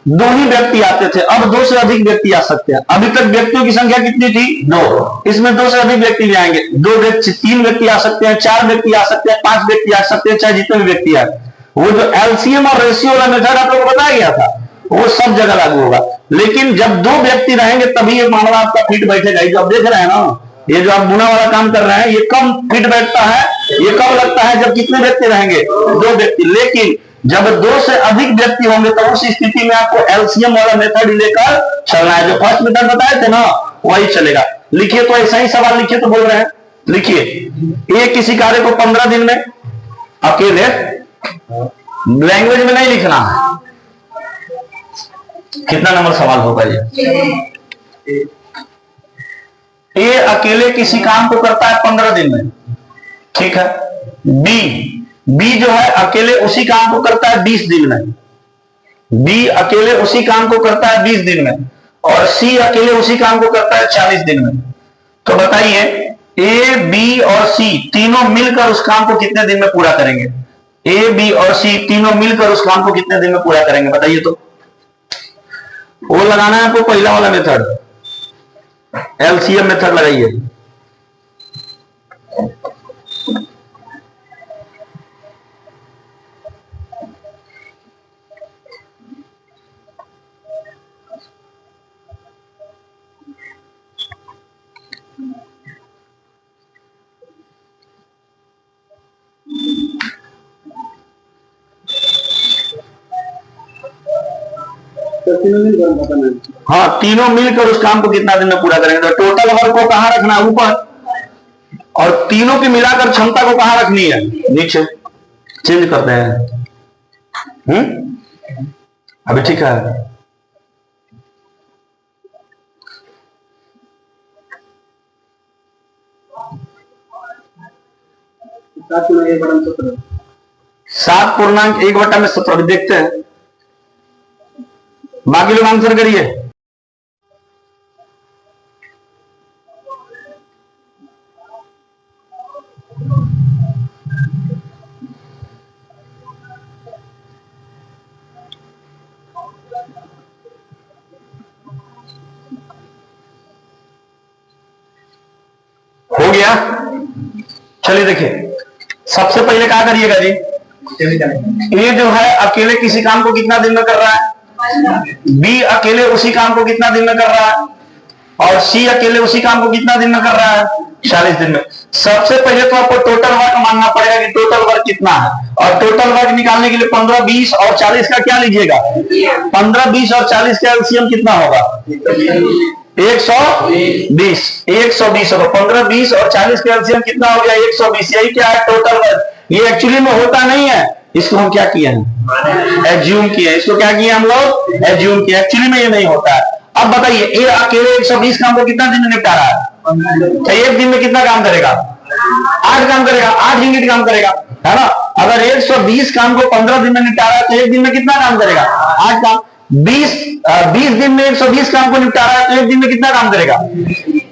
2 ही व्यक्ति आते थे, अब 2 से अधिक व्यक्ति आ सकते हैं। अभी तक व्यक्तियों की संख्या कितनी थी, 2, इसमें 2 से अधिक व्यक्ति भी आएंगे, 2 व्यक्ति 3 व्यक्ति आ सकते हैं, 4 व्यक्ति आ सकते हैं, 5 व्यक्ति आ सकते हैं, चाहे जितने भी व्यक्ति आए। वो जो एलसीएम और रेशियो वाला मेथड आप लोगों को बताया गया था वो सब जगह लागू होगा, लेकिन जब 2 व्यक्ति रहेंगे तभी ये मामला आपका फिट बैठेगा। ये जो आप देख रहे हैं ना, ये जो आप गुना वाला काम कर रहे हैं ये कम फिट बैठता है, ये कब लगता है जब कितने व्यक्ति रहेंगे, 2 व्यक्ति। लेकिन जब 2 से अधिक व्यक्ति होंगे तो उस स्थिति में आपको एलसीएम वाला मेथड लेकर चलना है, जो फर्स्ट मेथड बताए थे ना वही चलेगा। लिखिए तो ऐसा ही सवाल लिखिए तो बोल रहे हैं, लिखिए ए किसी कार्य को 15 दिन में अकेले, लैंग्वेज में नहीं लिखना है। कितना नंबर सवाल होगा ये, ए अकेले किसी काम को करता है 15 दिन में, ठीक है। बी जो है अकेले उसी काम को करता है 20 दिन में, बी अकेले उसी काम को करता है 20 दिन में, और सी अकेले उसी काम को करता है 40 दिन में। तो बताइए ए बी और सी तीनों मिलकर उस काम को कितने दिन में पूरा करेंगे, ए बी और सी तीनों मिलकर उस काम को कितने दिन में पूरा करेंगे बताइए। तो वो लगाना है आपको पहला वाला मेथड, एलसीएम मेथड लगाइए। हाँ तीनों मिलकर उस काम को कितना दिन में पूरा करेंगे। तो टोटल वर्क को कहां रखना है, ऊपर, और तीनों की मिलाकर क्षमता को कहां रखनी है, नीचे। चेंज करते हैं, अभी ठीक है। सात पूर्णांक 1/17 देखते हैं, बाकी लोग आंसर करिए। हो चलिए देखिए, सबसे पहले क्या करिएगा जी, ए जो है अकेले किसी काम को कितना दिन में कर रहा है, बी अकेले उसी काम को कितना दिन में कर रहा है, और सी अकेले उसी काम को कितना दिन में कर रहा है, 40 दिन में। सबसे पहले तो आपको टोटल वर्क मानना पड़ेगा कि टोटल वर्क कितना है, और टोटल वर्क निकालने के लिए 15, 20 और 40 का क्या लीजिएगा, 15, 20 और 40 का एलसीएम कितना होगा, 120। 120 होगा, 15, 20 और 40 का एलसीएम कितना हो गया, 120। यही क्या है, टोटल वर्क। ये एक्चुअली में होता नहीं है, इसको हम क्या किए हैं, एज्यूम किए। इसको क्या किए हम लोग, एज्यूम किए। एक्चुअली में ये नहीं होता है। अब बताइए, ये अकेले 120 काम को कितना दिन में निपटा रहा है, तो एक दिन में कितना काम करेगा, 8 काम करेगा, 8 यूनिट काम करेगा, है ना। अगर 120 काम को 15 दिन में निपटा रहा है तो एक दिन में कितना काम करेगा, 8 काम। 20 दिन में 120 काम को निपटा रहा है तो एक दिन में कितना काम करेगा,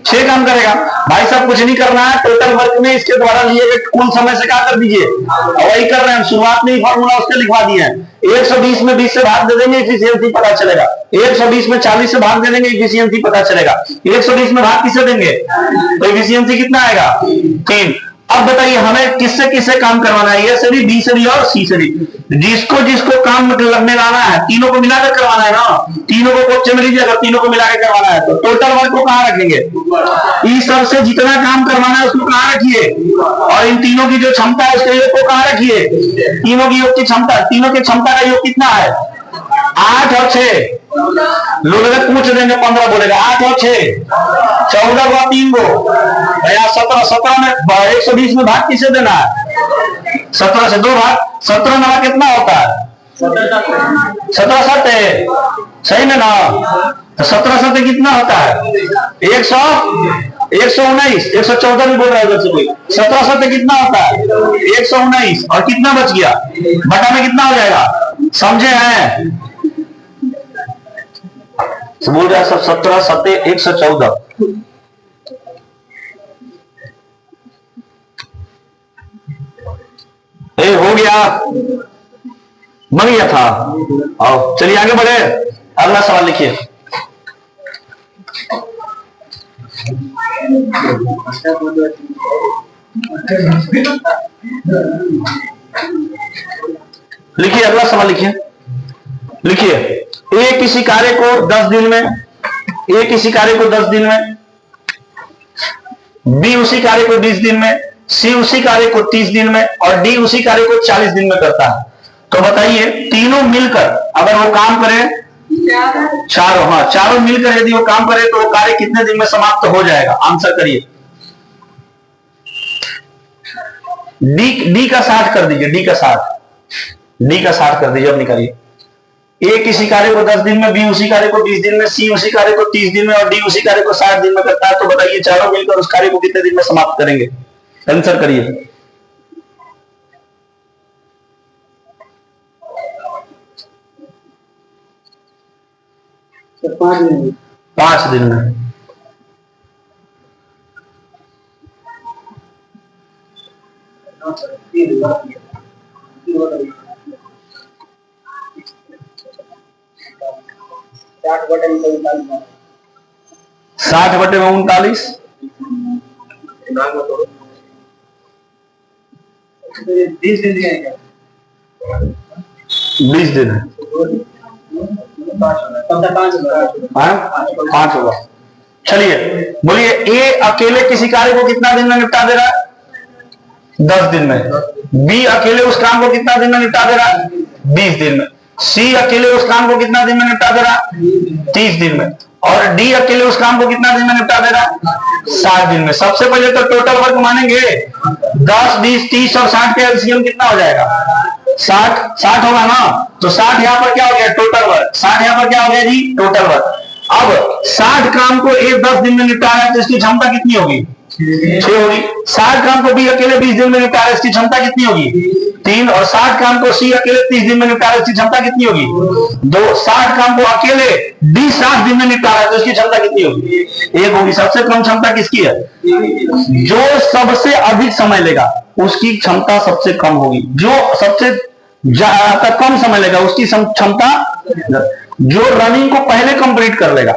6 काम करेगा। भाई साहब कुछ नहीं करना है, टोटल वर्क में इसके द्वारा लिए गए कुल समय से क्या कर दीजिए, वही कर रहे हैं। शुरुआत में ही फॉर्मूला उसके लिखवा दिए हैं। 120 में 20 से भाग दे देंगे, इफिशियंसी पता चलेगा। 120 में 40 से भाग दे देंगे, इफिशियंसी पता चलेगा। 120 में भाग किससे देंगे, तो इफिशियंसी कितना आएगा, 3। अब बताइए हमें किससे किससे काम करवाना है, ए से भी, बी से भी और सी से भी। जिसको जिसको काम में लाना है, तीनों को मिलाकर करवाना है ना। तीनों को क्वेश्चन में लीजिए, अगर तीनों को मिलाकर करवाना है तो टोटल वर्क को कहां रखेंगे, इस सब से जितना काम करवाना है उसको कहां रखिए, और इन तीनों की जो क्षमता है उसके योग को कहां रखिए, तीनों की योग की क्षमता, तीनों की क्षमता का योग कितना है, 8 और 6। लोग अगर पूछ देंगे 15 बोलेगा, 8 और 6 14 को 3 को 17 में 120 में भाग किसे देना है, 17 से 2 भाग। 17 में कितना होता है, 17 7 सही में ना, तो 17 7 कितना होता है, 119। 114 भी बोल रहा है उधर से कोई। 17 7 कितना होता है, 119, और कितना बच गया, बटा में कितना हो जाएगा, समझे हैं, बोल रहा है सब। 17 7 114 हो गया, बन गया था। आओ चलिए आगे बढ़े, अगला सवाल लिखिए। लिखिए अगला सवाल लिखिए। लिखिए, ए किसी कार्य को 10 दिन में, ए किसी कार्य को 10 दिन में, बी उसी कार्य को 20 दिन में, सी उसी कार्य को 30 दिन में, और डी उसी कार्य को 40 दिन में करता है। तो बताइए तीनों मिलकर अगर वो काम करें, चारों, हाँ चारों मिलकर यदि वो काम करे तो वो कार्य कितने दिन में समाप्त हो जाएगा, आंसर करिए। डी का 60 कर दीजिए, डी का 60 कर दीजिए, अब निकालिए। ए किसी कार्य को 10 दिन में, बी उसी कार्य को 20 दिन में, सी उसी कार्य को 30 दिन में, और डी उसी कार्य को 60 दिन में करता है। तो बताइए चारों मिलकर उस कार्य को कितने दिन में समाप्त करेंगे, आंसर करिए। तो 5 दिन में। 60 बटे में 39, 20 दिन है, 5 होगा। चलिए बोलिए, ए अकेले किसी कार्य को कितना दिन में निपटा दे रहा है, 10 दिन में। बी अकेले उस काम को कितना दिन में निपटा दे रहा है, 20 दिन में। सी अकेले उस काम को कितना दिन में निपटा दे रहा है, 30 दिन में। और डी अकेले उस काम को कितना दिन में निपटा दे रहा है, 60 दिन में। सबसे पहले तो टोटल वर्क मानेंगे, 10 20 30 और 60 का एलसीएम कितना हो जाएगा, 60 होगा ना। तो 60 यहां पर क्या हो गया, टोटल वर्क। 60 यहां पर क्या हो गया जी, टोटल वर्क। अब 60 काम को एक 10 दिन में निपटा रहा है तो इसकी क्षमता कितनी होगी, 6 होगी। 60 काम को बी अकेले 20 दिन में निपटा रहा है, इसकी क्षमता कितनी होगी, 3। और 60 काम को सी अकेले 30 दिन में निपटा रहा है, इसकी क्षमता कितनी होगी, 2। 60 काम को अकेले डी 60 दिन में निपटा रहा है तो इसकी क्षमता कितनी होगी, 1 होगी। सबसे कम क्षमता किसकी है, जो सबसे अधिक समय लेगा उसकी क्षमता सबसे कम होगी। जो सबसे कम समय लेगा उसकी क्षमता, जो रनिंग को पहले कंप्लीट कर लेगा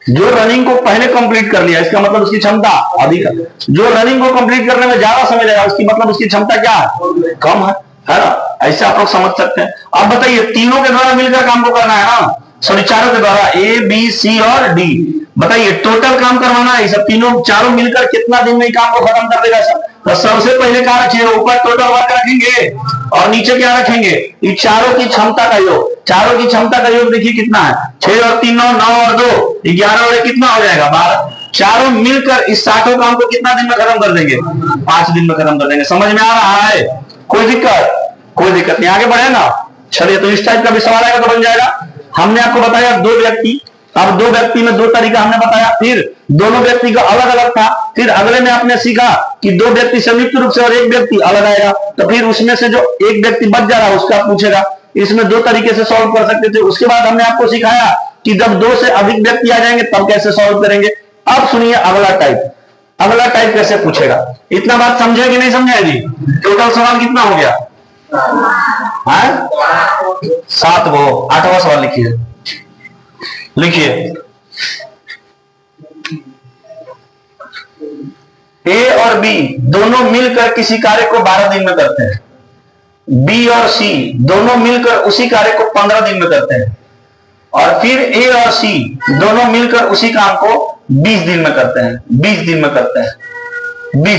जो रनिंग को पहले कंप्लीट कर लिया इसका मतलब उसकी क्षमता अधिक है। जो रनिंग को कंप्लीट करने में ज्यादा समय लगेगा उसकी मतलब उसकी क्षमता क्या है, कम है ना। ऐसे आप लोग समझ सकते हैं। अब बताइए तीनों के द्वारा मिलकर काम को करना है ना, सॉरी चारों के द्वारा, ए बी सी और डी। बताइए टोटल काम करवाना है, सब तीनों चारों मिलकर कितना दिन में काम को खत्म कर देगा सर। तो सबसे पहले क्या रखेंगे, ऊपर टोटल वर्क रखेंगे और नीचे क्या रखेंगे, ये चारों की क्षमता का योग। चारों की क्षमता का योग देखिए कितना है, 6 और 3 9 और 2 11 और कितना हो जाएगा 12। चारों मिलकर इस 60 काम को कितना दिन में खत्म कर देंगे, 5 दिन में खत्म कर देंगे। समझ में आ रहा है, कोई दिक्कत नहीं, आगे बढ़े ना। चलिए तो इस टाइप का भी सवाल आएगा तो बन जाएगा। हमने आपको बताया 2 व्यक्ति, अब 2 व्यक्ति में 2 तरीका हमने बताया, फिर दोनों व्यक्ति का अलग अलग था। फिर अगले में आपने सीखा कि 2 व्यक्ति संयुक्त रूप से और 1 व्यक्ति अलग आएगा, तो फिर उसमें से जो 1 व्यक्ति बच जा रहा है उसका पूछेगा। इसमें 2 तरीके से सॉल्व कर सकते थे। उसके बाद हमने आपको सिखाया कि जब 2 से अधिक व्यक्ति आ जाएंगे तब कैसे सॉल्व करेंगे। अब सुनिए अगला टाइप कैसे पूछेगा। इतना बात समझे कि नहीं समझे जी? टोटल सवाल कितना हो गया, 7 गो। 8वां सवाल लिखिए ए और बी दोनों मिलकर किसी कार्य को 12 दिन में करते हैं। बी और सी दोनों मिलकर उसी कार्य को 15 दिन में करते हैं। और फिर ए और सी दोनों मिलकर उसी काम को 20 दिन में करते हैं। 20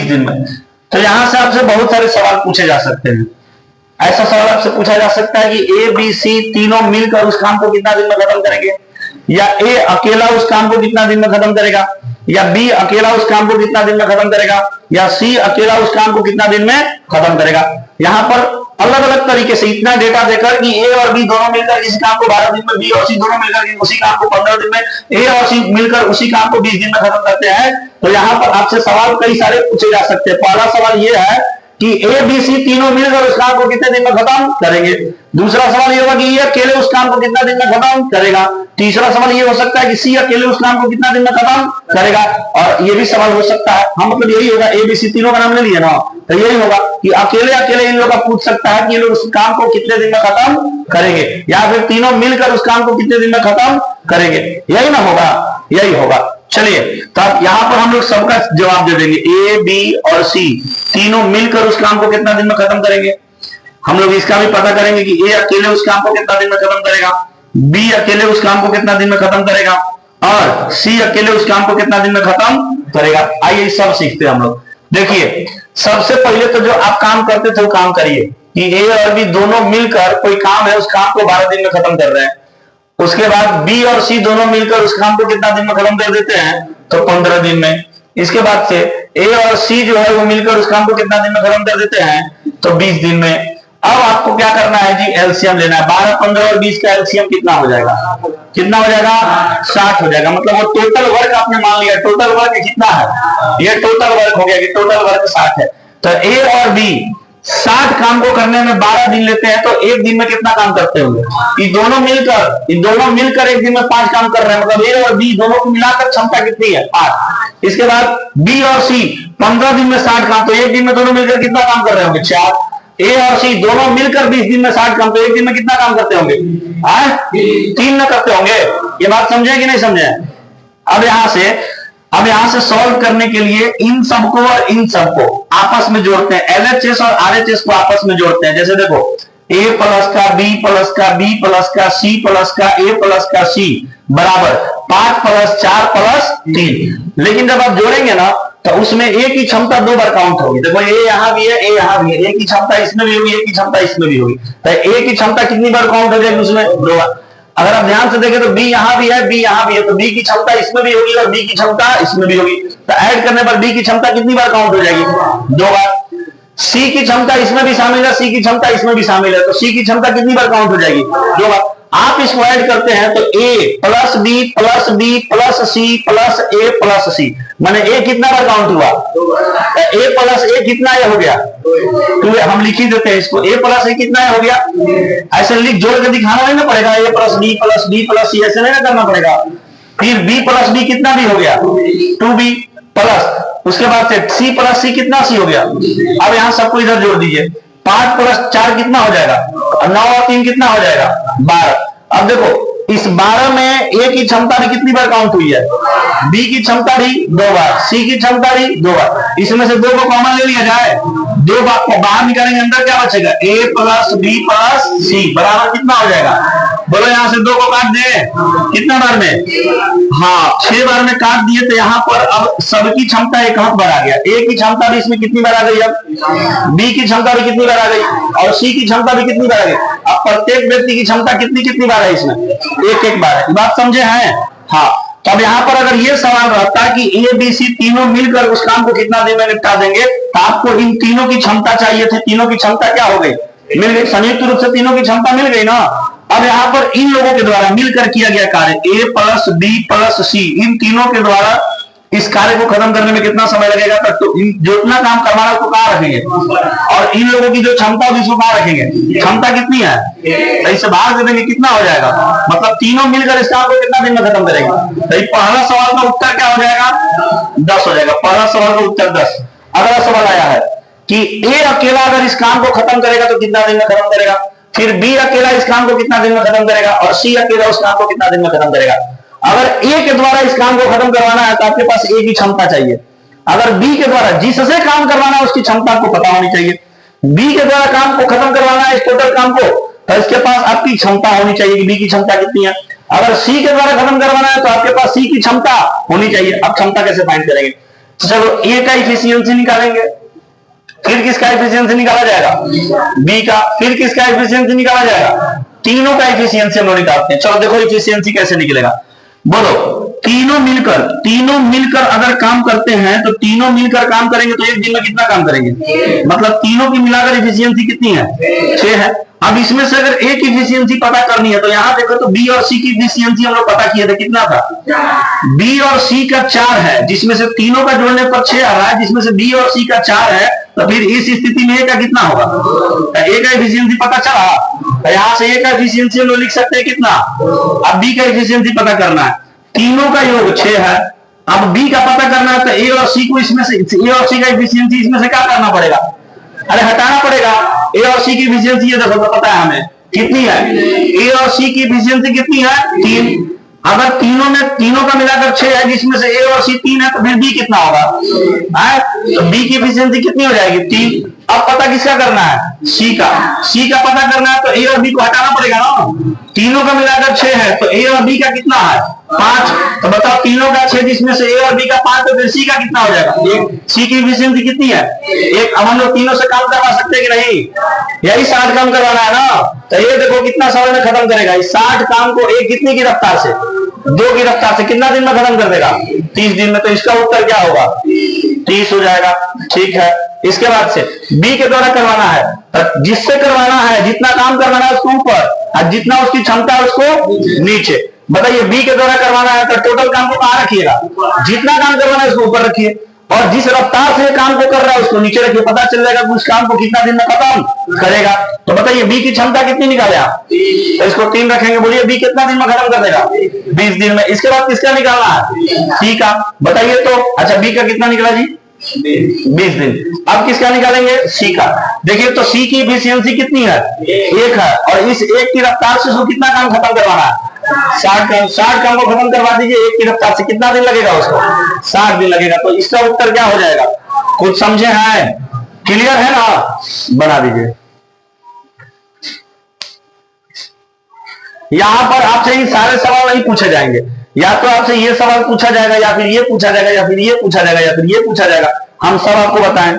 दिन में। तो यहां से आपसे बहुत सारे सवाल पूछे जा सकते हैं। ऐसा सवाल आपसे पूछा जा सकता है कि ए बी सी तीनों मिलकर उस काम को कितना दिन में खत्म करेंगे, या ए अकेला उस काम को कितना दिन में खत्म करेगा, या बी अकेला उस काम को कितना दिन में खत्म करेगा, या सी अकेला उस काम को कितना दिन में खत्म करेगा। यहां पर अलग अलग तरीके से इतना डेटा देकर कि ए और बी दोनों मिलकर इस काम को 12 दिन में, बी और सी दोनों मिलकर उसी काम को 15 दिन में, ए और सी मिलकर उसी काम को 20 दिन में खत्म करते हैं। तो यहां पर आपसे सवाल कई सारे पूछे जा सकते हैं। पहला सवाल यह है कि ए बी सी तीनों मिलकर उस काम को कितने दिन में खत्म करेंगे। दूसरा सवाल ये होगा कि ये अकेले उस काम को कितना दिन में खत्म करेगा। तीसरा सवाल ये हो सकता है कि सी अकेले उस काम को कितना दिन में खत्म करेगा। और ये भी सवाल हो सकता है, हाँ मतलब यही होगा, ए बी सी तीनों का नाम ले लिया ना, तो यही होगा कि अकेले इन लोगों का पूछ सकता है कि ये लोग उस काम को कितने दिन में खत्म करेंगे, या फिर तीनों मिलकर उस काम को कितने दिन में खत्म करेंगे। यही ना होगा, यही होगा। चलिए तो अब यहां पर हम लोग सबका जवाब दे देंगे। ए बी और सी तीनों मिलकर उस काम को कितना दिन में खत्म करेंगे। हम लोग इसका भी पता करेंगे कि ए अकेले उस काम को कितना दिन में खत्म करेगा, बी अकेले उस काम को कितना दिन में खत्म करेगा, और सी अकेले उस काम को कितना दिन में खत्म करेगा। आइए सब सीखते हैं हम लोग। देखिए सबसे पहले तो जो आप काम करते थे वो काम करिए कि ए और बी दोनों मिलकर कोई काम है, उस काम को 12 दिन में खत्म कर रहे हैं। उसके बाद बी और सी दोनों मिलकर उस काम को कितना दिन में खत्म कर देते हैं, तो 15 दिन में। इसके बाद से ए और सी जो है वो मिलकर उस काम को कितना दिन में खत्म कर देते हैं, तो 20 दिन में। अब आपको क्या करना है जी, एलसीएम लेना है। 12, 15 और 20 का एलसीएम कितना हो जाएगा, 60 हो जाएगा। मतलब वो टोटल वर्क आपने मान लिया, टोटल वर्क कितना है, ये टोटल वर्क हो गया कि टोटल वर्क 60 है। तो ए और बी 60 काम को करने में 12 दिन लेते हैं, तो एक दिन में कितना काम करते होंगे। ये दोनों मिलकर एक दिन में 5 काम कर रहे हैं। मतलब ए और बी दोनों को मिलाकर क्षमता कितनी है, 5। इसके बाद बी और सी 15 दिन में 60 काम, तो एक दिन में दोनों मिलकर कितना काम कर रहे होंगे, 4। ए और सी दोनों मिलकर 20 दिन में 60 काम, तो एक दिन में कितना काम करते होंगे, 3 में करते होंगे। ये बात समझे कि नहीं समझे। अब यहां से सॉल्व करने के लिए इन सबको और इन सबको आपस में जोड़ते हैं। एलएचएस और आरएचएस को आपस में जोड़ते हैं। जैसे देखो a प्लस का b प्लस का b प्लस का c प्लस का a प्लस का c बराबर 5 प्लस 4 प्लस 3। लेकिन जब आप जोड़ेंगे ना तो उसमें a की क्षमता 2 बार काउंट होगी। देखो a यहां भी है, a यहां भी है, a की क्षमता इसमें भी होगी, a की क्षमता इसमें भी होगी। तो a की क्षमता कितनी बार काउंट हो जाएगी उसमें, 2 बार। अगर आप ध्यान से देखें तो b यहां भी है, b यहां भी है, तो b की क्षमता इसमें भी होगी और b की क्षमता इसमें भी होगी। तो ऐड करने पर b की क्षमता कितनी बार काउंट हो जाएगी, 2 बार। c की क्षमता इसमें भी शामिल है, c की क्षमता इसमें भी शामिल है, तो c की क्षमता कितनी बार काउंट हो जाएगी, 2 बार। आप इसको ऐड करते हैं तो a plus b plus b plus c plus a plus c, माने a कितना बार काउंट हुआ, तो a प्लस a कितना हो गया, तो हम लिख ही देते हैं इसको, a प्लस a कितना हो गया। ऐसे लिख जोड़ के दिखाना नहीं ना पड़ेगा, a plus b plus b plus c ऐसे नहीं ना करना पड़ेगा। फिर b प्लस b कितना भी हो गया, 2b प्लस, उसके बाद से c प्लस c कितना c हो गया। अब यहां सबको इधर जोड़ दीजिए, 5 प्लस 4 कितना हो जाएगा, 9 और 3 कितना हो जाएगा, 12। अब देखो इस 12 में ए की क्षमता भी कितनी बार काउंट हुई है? बी की क्षमता भी 2 बार, सी की क्षमता भी 2 बार। इसमें से 2 को कॉमन ले लिया जाए, 2 बाहर निकालेंगे, अंदर क्या बचेगा? ए प्लस बी प्लस सी बराबर कितना हो जाएगा? बोलो यहां से 2 को काट दे, कितना बार में? हाँ 6 बार में काट दिए। तो यहाँ पर अब सबकी क्षमता एक हाथ बार आ गया। ए की क्षमता भी इसमें कितनी बार आ गई? अब बी की क्षमता भी कितनी बार आ गई और सी की क्षमता भी कितनी बार आ गई? अब प्रत्येक व्यक्ति की क्षमता कितनी कितनी बार है इसमें? एक एक बार है। बात समझे हैं? हाँ। तो अब यहाँ पर अगर ये सवाल रहता कि ए बी सी तीनों मिलकर उस काम को कितना दिन में निपटा देंगे, तो आपको इन तीनों की क्षमता चाहिए थी। तीनों की क्षमता क्या हो गई? मिल गई। संयुक्त रूप से तीनों की क्षमता मिल गई ना। अब यहाँ पर इन लोगों के द्वारा मिलकर किया गया कार्य ए प्लस बी प्लस सी, इन तीनों के द्वारा इस कार्य को खत्म करने में कितना समय लगेगा? तो जितना काम करवाना उसको कहां रखेंगे? और इन लोगों की जो क्षमता होगी उसको कहां रखेंगे? क्षमता कितनी है? तो इससे भाग दे देंगे, कितना हो जाएगा? मतलब तीनों मिलकर इस काम को कितना दिन में खत्म करेंगे? तो पहला सवाल का उत्तर क्या हो जाएगा? 10 हो जाएगा। पहला सवाल का उत्तर 10। अगला सवाल आया है कि ए अकेला अगर इस काम को खत्म करेगा तो कितना दिन में खत्म करेगा? फिर बी अकेला इस काम को कितना दिन में खत्म करेगा? और सी अकेला उस काम को कितना दिन में खत्म करेगा? अगर ए के द्वारा इस काम को खत्म करवाना है तो आपके पास ए की क्षमता चाहिए। अगर बी के द्वारा जिससे काम करवाना है उसकी क्षमता आपको पता होनी चाहिए। बी के द्वारा काम को खत्म करवाना है इस टोटल काम को, तो इसके पास आपकी क्षमता होनी चाहिए कि बी की क्षमता कितनी है। अगर सी के द्वारा खत्म करवाना है तो आपके पास सी की क्षमता होनी चाहिए। अब क्षमता कैसे फाइंड करेंगे? चलो ए का इफिशियंसी निकालेंगे, फिर किसका इफिशियंसी निकाला जाएगा? बी का। फिर किसका इफिशियंसी निकाला जाएगा? तीनों का इफिशियंसी हम लोग निकालते हैं। चलो देखो इफिशियंसी कैसे निकलेगा, बोलो। तीनों मिलकर अगर काम करते हैं तो तीनों मिलकर काम करेंगे तो एक दिन में कितना काम करेंगे? मतलब तीनों की मिलाकर इफिशियंसी कितनी है? 6 है। अब इसमें से अगर ए की इफिशियंसी पता करनी है तो यहां देखो तो बी और सी की इफिशियंसी हम लोग पता किए थे, कितना था? बी और सी का 4 है, जिसमें से तीनों का जोड़ने पर 6 आ रहा है, जिसमें से बी और सी का 4 है। तो फिर इस स्थिति में ए का कितना होगा? ए का एफिशिएंसी पता चला, तो यहां से ए का एफिशिएंसी हम लोग लिख सकते हैं कितना? अब बी का एफिशिएंसी पता करना है, तीनों का योग 6 है। अब बी का पता करना है तो ए और सी को इसमें से, ए और सी का एफिशिएंसी इसमें से क्या करना पड़ेगा? अरे हटाना पड़ेगा। ए और सी की एफिशिएंसी ये देखो तो पता है हमें कितनी है? ए और सी की एफिशिएंसी कितनी है? 3। अगर तीनों का मिलाकर 6 है, जिसमें से ए और सी 3 है, तो फिर बी कितना होगा? तो बी की एफिशिएंसी कितनी हो जाएगी? 3। अब पता किसका करना है? सी का पता करना है तो ए और बी को हटाना पड़ेगा ना। तीनों का मिलाकर 6 है तो ए और बी का कितना है? 5। तो बताओ तीनों का 6 जिसमें से ए और बी का 5, तो फिर सी का कितना हो जाएगा? 1। सी की एफिशिएंसी कितनी है? 1। अब हम लोग तीनों से काम करवा सकते हैं कि नहीं? यही 60 काम करवाना है ना। तो ये देखो कितना समय में खत्म करेगा इस 60 काम को। एक कितनी की रफ्तार से? 2 की रफ्तार से। कितना दिन में खत्म कर देगा? 30 दिन में। तो इसका उत्तर क्या होगा? 30 हो जाएगा। ठीक है। इसके बाद से बी के द्वारा करवाना है, तो जिससे करवाना है जितना काम करवाना है उसको ऊपर और जितना उसकी क्षमता है उसको नीचे। बताइए बी के द्वारा करवाना है तो टोटल काम को कहां रखिएगा? जितना काम करवाना है उसको ऊपर रखिए और जिस रफ्तार से काम को कर रहा है उसको नीचे रखिए। पता चल जाएगा कि उस काम को कितना दिन में खत्म करेगा। तो बताइए बी की क्षमता कितनी निकाले आप? तो इसको 3 रखेंगे। बोलिए बी कितना दिन में खत्म कर देगा? 20 दिन में। इसके बाद किसका निकालना है? सी का। बताइए तो। अच्छा बी का कितना निकला जी? 20 दिन। अब किसका निकालेंगे? सी का। देखिए तो सी की एफिशिएंसी कितनी है? 1 है। और इस 1 की रफ्तार से उसको कितना काम खत्म करवाना है? 60 काम को खत्म करवा दीजिए 1 की रफ्तार से। कितना दिन लगेगा उसको? 60 दिन लगेगा। तो इसका उत्तर क्या हो जाएगा? कुछ समझे हैं? क्लियर है ना? बना दीजिए। यहां पर आपसे ये सारे सवाल नहीं पूछे जाएंगे। या तो आपसे ये सवाल पूछा जाएगा, या फिर ये पूछा जाएगा, या फिर ये पूछा जाएगा, या फिर ये पूछा जाएगा। हम सब आपको बताएं,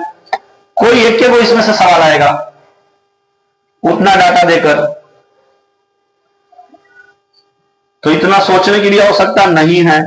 कोई एक के वो इसमें से सवाल आएगा उतना डाटा देकर। तो इतना सोचने की भी आवश्यकता नहीं है।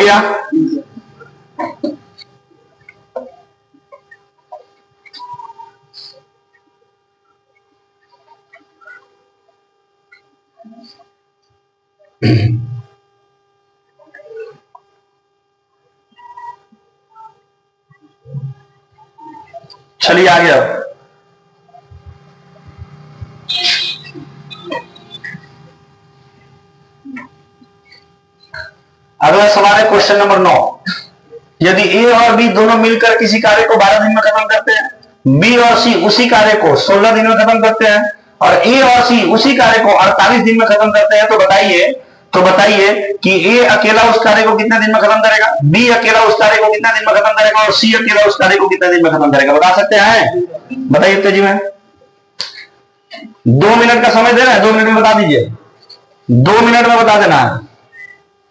गया? चलिए आगे। अगला सवाल है क्वेश्चन नंबर 9। यदि ए और बी दोनों मिलकर किसी कार्य को 12 दिन में खत्म करते हैं, बी और सी उसी कार्य को 16 दिन में खत्म करते हैं, और ए और सी उसी कार्य को 48 दिन में खत्म करते हैं, तो बताइए कि ए अकेला उस कार्य को कितने दिन में खत्म करेगा, बी अकेला उस कार्य को कितने दिन में खत्म करेगा, और सी अकेला उस कार्य को कितने दिन में खत्म करेगा? बता सकते हैं? बताइए तेजी में। 2 मिनट का समय दे रहे हैं, 2 मिनट में बता दीजिए। 2 मिनट में बता देना है,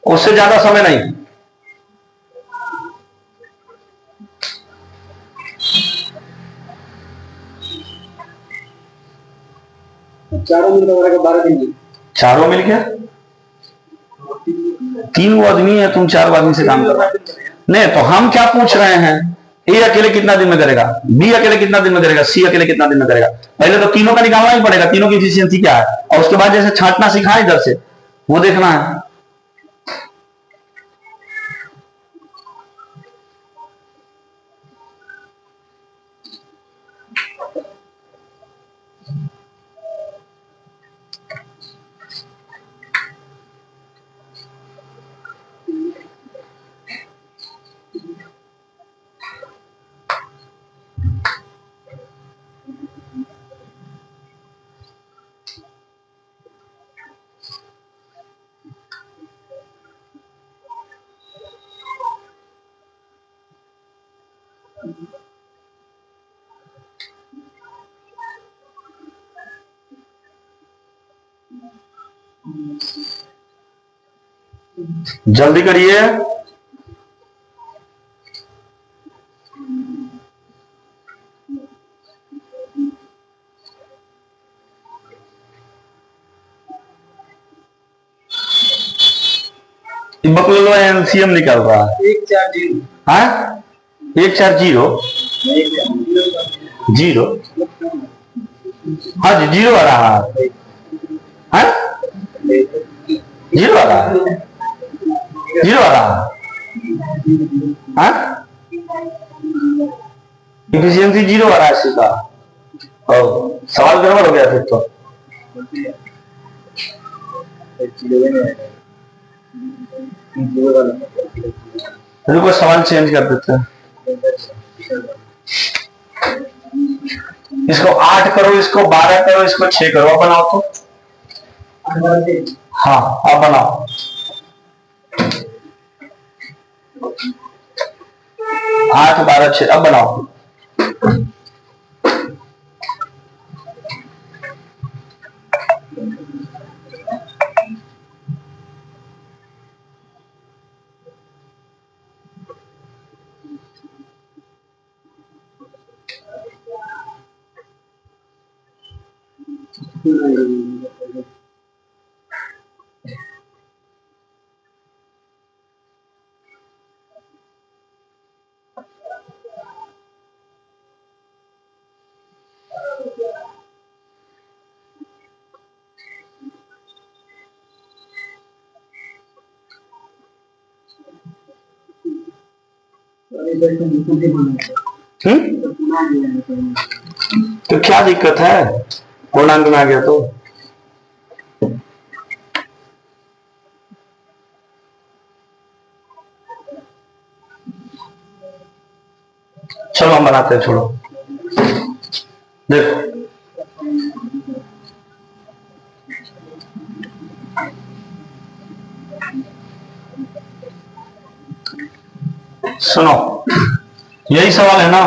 उससे ज्यादा समय नहीं। चारों मिलकर 12 दिन। चारों मिल गया? 3 आदमी है, तुम 4 आदमी से काम कर रहे हो। नहीं तो हम क्या पूछ रहे हैं, ए अकेले कितना दिन में करेगा, बी अकेले कितना दिन में करेगा, सी अकेले कितना दिन में करेगा? पहले तो तीनों का निकालना ही पड़ेगा, तीनों की एफिशिएंसी क्या है, और उसके बाद जैसे छांटना सिखाए इधर से वो देखना है। जल्दी करिए। बकलो एनसीएम निकल रहा है 140। हाँ 140 0। हाँ जी 0 आ रहा है। हाँ 0 आ रहा है, 0 आ रहा है। हाँ इफिशियंसी 0 आ रहा है इसका। और सवाल गड़बड़ हो गया फिर तो। रुको सवाल चेंज कर देते हैं। इसको 8 करो, इसको 12 करो, इसको 6 करो। अब बनाओ तो। हाँ अब बनाओ। 8 12 6 अब बनाओ। तो क्या दिक्कत है, पूर्णांक में आ गया तो। चलो हम बनाते हैं, छोड़ो। देखो सुनो, यही सवाल है ना।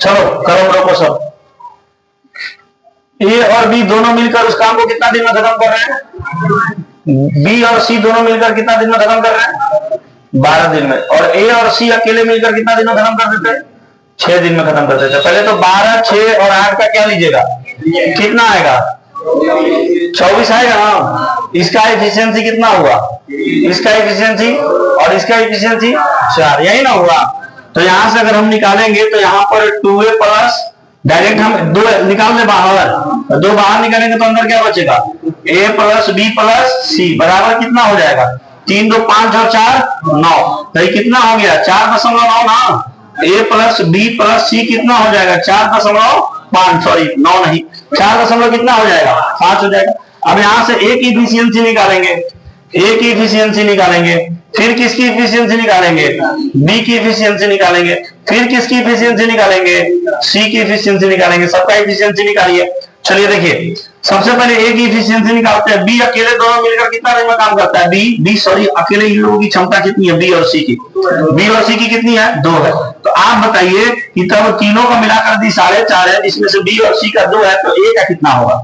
चलो करो रोको सब। ए और बी दोनों मिलकर उस काम को कितना दिन में खत्म कर रहे हैं, बी और सी दोनों मिलकर कितना दिन में खत्म कर रहे हैं, 12 दिन में। और ए और सी अकेले मिलकर कितना दिन में खत्म कर देते हैं, 6 दिन में खत्म कर देते हैं। पहले तो 12 6 और 8 का क्या लीजिएगा, कितना आएगा 24 आएगा ना। इसका एफिशिएंसी कितना हुआ, इसका एफिशिएंसी और इसका एफिशिएंसी 4, यही ना हुआ। तो यहां से अगर हम निकालेंगे तो यहाँ पर 2a प्लस, डायरेक्ट हम 2 निकाल दे बाहर, 2 बाहर निकालेंगे तो अंदर क्या बचेगा, a plus b plus c बराबर कितना हो जाएगा, 3 2 5 और 4 9। तो ये कितना हो गया 4.9 ना। a plus b plus c कितना हो जाएगा 4.5, सॉरी 9 नहीं, 4 कितना हो जाएगा 5 हो जाएगा। अब यहां से a की इफिशियंसी निकालेंगे, a की इफिशियंसी निकालेंगे, फिर किसकी इफिशियंसी निकालेंगे, b की इफिशियंसी निकालेंगे, फिर किसकी इफिशियंसी निकालेंगे, c की इफिशियंसी निकालेंगे। सबका इफिशियंसी निकालिए। चलिए देखिए, सबसे पहले a की इफिशियंसी निकालते हैं। b अकेले दोनों मिलकर कितना दिन में काम करता है, b सॉरी अकेले इन लोगों की क्षमता कितनी है, b और c की, b और c की कितनी है 2 है। तो आप बताइए कि तब तीनों को मिलाकर दी 4.5 है, जिसमें से b और c का 2 है, तो a का कितना होगा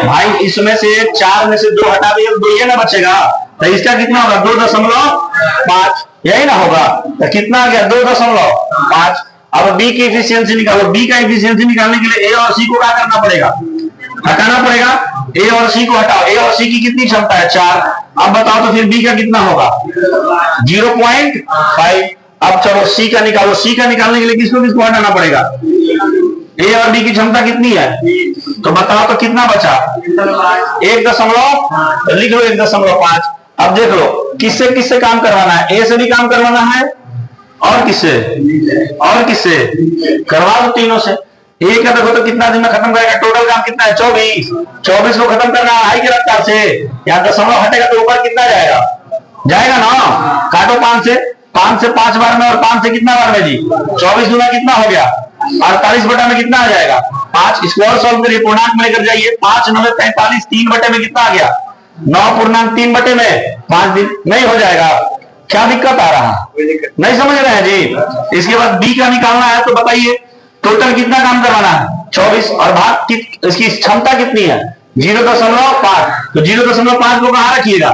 भाई, इसमें से 4 में से 2 हटा दिए तो 2 ये ना बचेगा, तो इसका कितना होगा 2.5, यही ना होगा। तो कितना आ गया 2.5। अब b की एफिशिएंसी निकालो। b का एफिशिएंसी निकालने के लिए a और c को क्या करना पड़ेगा, हटाना पड़ेगा। a और c को हटाओ, a और c की कितनी क्षमता है 4। अब बताओ तो फिर b का कितना होगा 0.5। अब चलो c का निकालो। c का निकालने के लिए किसको किसको हटाना पड़ेगा, a और b की क्षमता कितनी है, तो बताओ तो कितना बचा 1 लिख लो 1.5। अब देख लो किससे किससे काम करवाना है, a से भी काम करवाना है और किससे करवा दो, तीनों से। a का देखो तो कितना दिन में खत्म करेगा, टोटल काम कितना है 24 को खत्म करना है 2.5 की रफ्तार से। यहाँ दशमलव हटेगा तो ऊपर कितना जाएगा ना, काटो 5 से 5 बार में, और 5 से कितना बार में जी 24 गुना कितना हो गया 48 बटा में कितना आ जाएगा 5। स्क्वायर सॉल्व करिए, पूर्णांक में लेकर जाइए। 5 9 45, 3 बटे में कितना आ गया 9.3 बटे में 5 दिन नहीं हो जाएगा। क्या दिक्कत आ रहा है, नहीं समझ रहे हैं जी। इसके बाद b का निकालना है, तो बताइए टोटल कितना काम करवाना है 24, और भाग इसकी क्षमता कितनी है 0.5। तो 0.5 को कहां रखिएगा,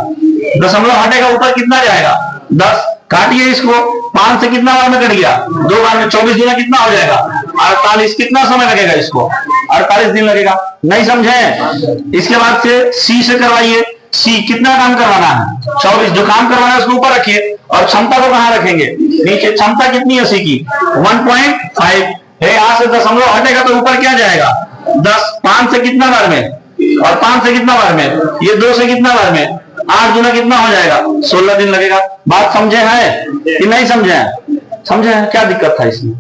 दशमलव हटेगा ऊपर कितना जाएगा 10। काटिए इसको, 5 से कितना बार में कट गया 2 बार में, 24 गुना कितना हो जाएगा 48। कितना समय लगेगा इसको 48 दिन लगेगा। नहीं समझे। इसके बाद से c से करवाइए। c कितना काम करवाना है 24, जो काम करवाना है उसको ऊपर रखिए, और क्षमता को कहां रखेंगे नीचे। क्षमता कितनी है c की 1.5 है। यहां से दशमलव हटेगा तो ऊपर क्या जाएगा 10। 5 से कितना बार में, और 5 से कितना बार में, ये 2 से कितना बार में, 8 गुना कितना हो जाएगा 16 दिन लगेगा। बात समझे हैं कि नहीं समझे हैं, समझे हैं। क्या दिक्कत था इसमें।